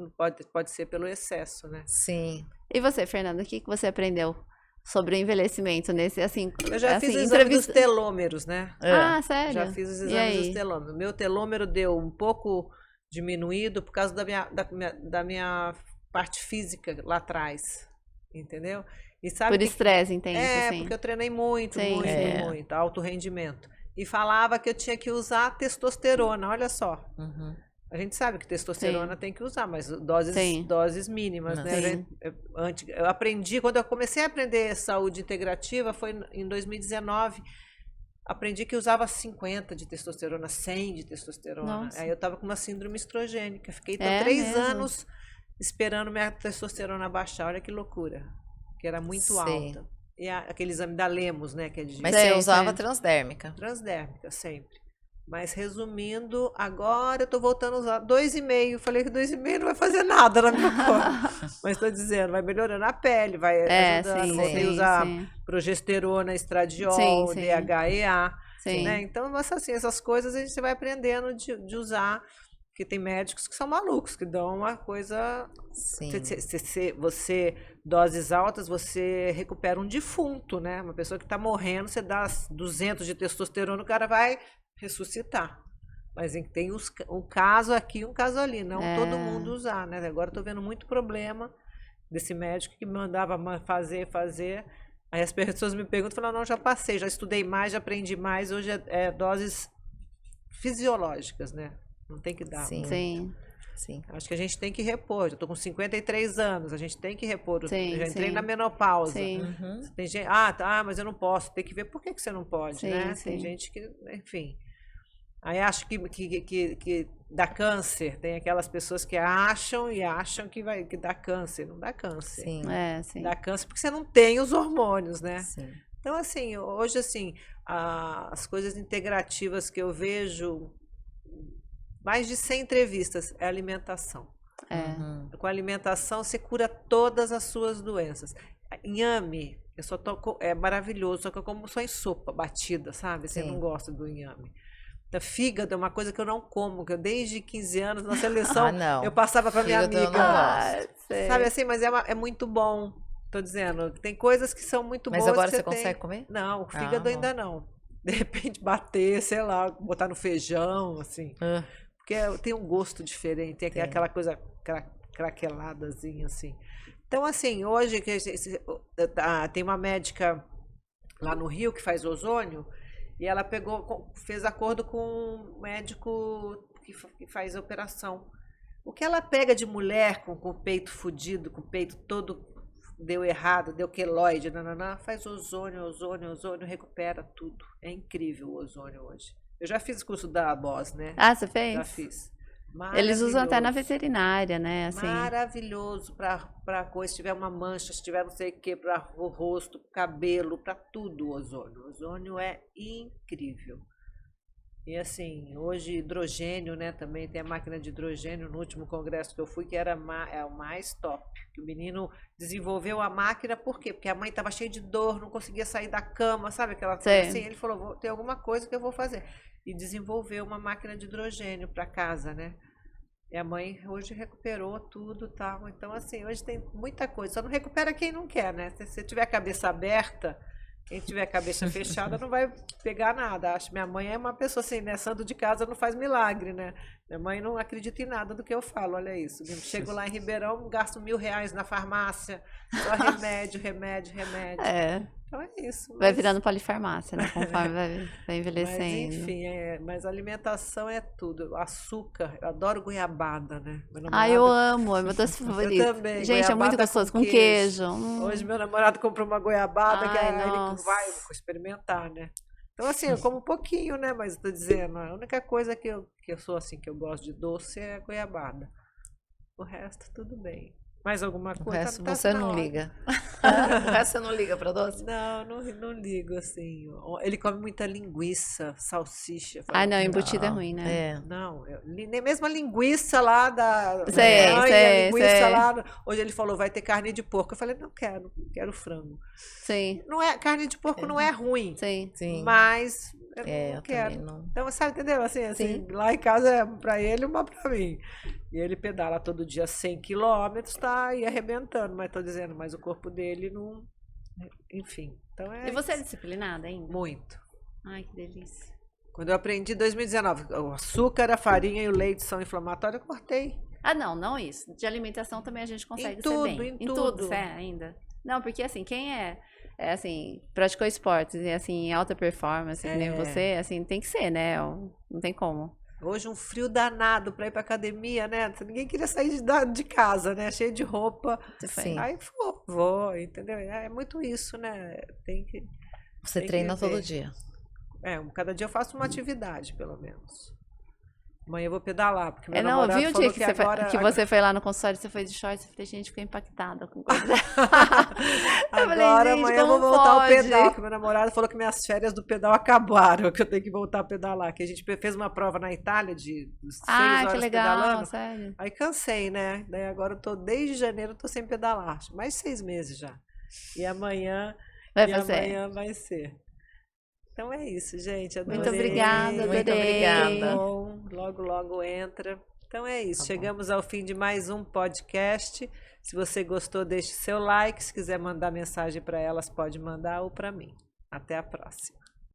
pode ser pelo excesso, né? Sim. E você, Fernanda, o que você aprendeu sobre o envelhecimento nesse, assim... Eu já fiz o assim, exame dos telômeros, né? Ah, sério? Já fiz os E exames dos aí? telômeros. Meu telômero deu um pouco diminuído por causa da minha parte física lá atrás. Entendeu? E sabe Por estresse intenso, assim. porque eu treinei muito, Sim, muito, sim. muito, alto rendimento. E falava que eu tinha que usar testosterona, olha só. Uhum. A gente sabe que testosterona tem que usar, mas doses, Sim. doses mínimas, né? Sim. Eu aprendi, quando eu comecei a aprender saúde integrativa, foi em 2019. Aprendi que usava 50 de testosterona, 100 de testosterona. Nossa. Aí eu tava com uma síndrome estrogênica. Fiquei então, É 3 mesmo? anos esperando minha testosterona baixar. Olha que loucura. Que era muito Sei. alta. E aquele exame da Lemos, né? Que é de Mas Sei, você usava sei. transdérmica. transdérmica, sempre. Mas resumindo, agora eu tô voltando a usar 2,5. Falei que 2,5 não vai fazer nada na minha cor. Mas tô dizendo, vai melhorando a pele, vai ajudando. sim, Voltei a sim, usar sim. progesterona, estradiol, Sim, sim. DHEA. Sim. Né? Então, assim, essas coisas a gente vai aprendendo de usar. Porque tem médicos que são malucos, que dão uma coisa. Sim. Você, doses altas, você recupera um defunto, né? Uma pessoa que está morrendo, você dá 200 de testosterona, o cara vai ressuscitar. Mas tem um caso aqui, um caso ali, não todo mundo usar, né? Agora eu tô vendo muito problema desse médico que me mandava fazer. Aí as pessoas me perguntam, falam, não, já passei, já estudei mais, já aprendi mais, hoje é doses fisiológicas, né? Não tem que dar. Sim. Sim. Sim. Acho que a gente tem que repor. Eu tô com 53 anos, a gente tem que repor. Sim, Eu já entrei sim. na menopausa. Sim. Uhum. Tem gente, mas eu não posso. Tem que ver por que você não pode, Sim, né? sim. Tem gente que, enfim. Aí acho que dá câncer. Tem aquelas pessoas que acham que dá câncer. Não dá câncer. Sim. Sim. Dá câncer porque você não tem os hormônios, né? Sim. Então, assim, hoje, assim, as coisas integrativas que eu vejo, mais de 100 entrevistas, é alimentação. É. Uhum. Com a alimentação, você cura todas as suas doenças. Inhame, Eu só é maravilhoso, só que eu como só em sopa, batida, sabe? Assim, eu Sim. não gosto do inhame. Então, fígado é uma coisa que eu não como, que eu desde 15 anos na seleção não. eu passava para minha Fígado eu amiga. não gosto. sei. Sabe assim, mas é muito bom. Tô dizendo, tem coisas que são muito Mas boas agora que você tem. consegue comer? Não, o fígado bom. ainda não. De repente bater, sei lá, botar no feijão, assim. Porque tem um gosto diferente, tem Tem. aquela coisa craqueladazinha, assim. Então, assim, hoje tem uma médica lá no Rio que faz ozônio, e ela fez acordo com um médico que faz a operação. O que ela pega de mulher com o peito fudido, com o peito todo deu errado, deu queloide, faz ozônio, recupera tudo. É incrível o ozônio hoje. Eu já fiz o curso da Boss, né? Ah, você fez? Já fiz. Eles usam até na Maravilhoso. veterinária, né? Assim. Maravilhoso para coisa, se tiver uma mancha, se tiver não sei o que, para o rosto, pro cabelo, para tudo o ozônio. O ozônio é incrível. E assim, hoje hidrogênio, né? Também tem a máquina de hidrogênio no último congresso que eu fui, que era o mais top. Que o menino desenvolveu a máquina, por quê? Porque a mãe estava cheia de dor, não conseguia sair da cama, sabe aquela coisa assim? Ele falou, tem alguma coisa que eu vou fazer. E desenvolveu uma máquina de hidrogênio para casa, né? E a mãe hoje recuperou tudo e tal. Então, assim, hoje tem muita coisa. Só não recupera quem não quer, né? Se você tiver a cabeça aberta, quem tiver a cabeça fechada não vai pegar nada. Acho que minha mãe é uma pessoa assim, né? Santo de casa não faz milagre, né? Minha mãe não acredita em nada do que eu falo, olha isso. Eu chego lá em Ribeirão, gasto R$1.000 na farmácia, só remédio. É. Então é isso. Vai virando polifarmácia, né? Conforme vai envelhecendo. Mas enfim, mas alimentação é tudo. Açúcar, eu adoro goiabada, né? Eu amo, é meu doce favorito. Eu também. Gente, goiabada é muito gostoso, com queijo. Hoje meu namorado comprou uma goiabada, que Ai, ele nossa. vai experimentar, né? Então assim, eu como um pouquinho, né? Mas eu tô dizendo, a única coisa que eu sou assim, que eu gosto de doce é a goiabada. O resto, tudo bem. Mais alguma O coisa? resto Tá você na não hora. liga. O resto você não liga pra doce? Não ligo, assim. Ele come muita linguiça, salsicha. Ah, não, embutido é ruim, né? É. Não, nem mesmo a linguiça lá da Sei, mãe, sei, a linguiça sei. lá. Hoje ele falou, vai ter carne de porco. Eu falei, não quero frango. Sim, Não é, carne de porco não é ruim, sim. Sim. mas eu não Eu quero. também não. Então, sabe, entendeu? Assim, Sim. lá em casa é pra ele e uma pra mim. E ele pedala todo dia 100 quilômetros, tá aí arrebentando, mas tô dizendo, mas o corpo dele não. Enfim. Então E você é disciplinada ainda? muito. Ai, que delícia. Quando eu aprendi em 2019, o açúcar, a farinha e o leite são inflamatórios, eu cortei. Ah, não isso. De alimentação também a gente consegue tudo, ser bem. em tudo. Você é ainda? Não, porque assim, quem assim, praticou esportes e assim, em alta performance, que nem você, assim, tem que ser, né? Não tem como. Hoje um frio danado para ir para academia, né? Ninguém queria sair de casa, né? Cheio de roupa. Sim. Aí vou, entendeu? É muito isso, né? Você tem que treina viver. todo dia. Cada dia eu faço uma atividade, pelo menos. Amanhã eu vou pedalar, porque meu Eu namorado vi o dia falou que, agora... você foi lá no consultório, você foi de shorts, eu falei, gente, fiquei impactada com coisa. Agora, gente, amanhã eu vou como voltar ao pode? pedal, porque meu namorado falou que minhas férias do pedal acabaram, que eu tenho que voltar a pedalar. Que a gente fez uma prova na Itália de 6 horas que legal, pedalando. sério. Aí cansei, né? Daí agora desde janeiro eu tô sem pedalar. Mais 6 meses já. E amanhã vai ser. Então é isso, gente. Adorei. Muito obrigada, adorei. Muito obrigada. Bom, logo entra. Então é isso. Tá bom. Chegamos ao fim de mais um podcast. Se você gostou, deixe seu like. Se quiser mandar mensagem para elas, pode mandar ou para mim. Até a próxima.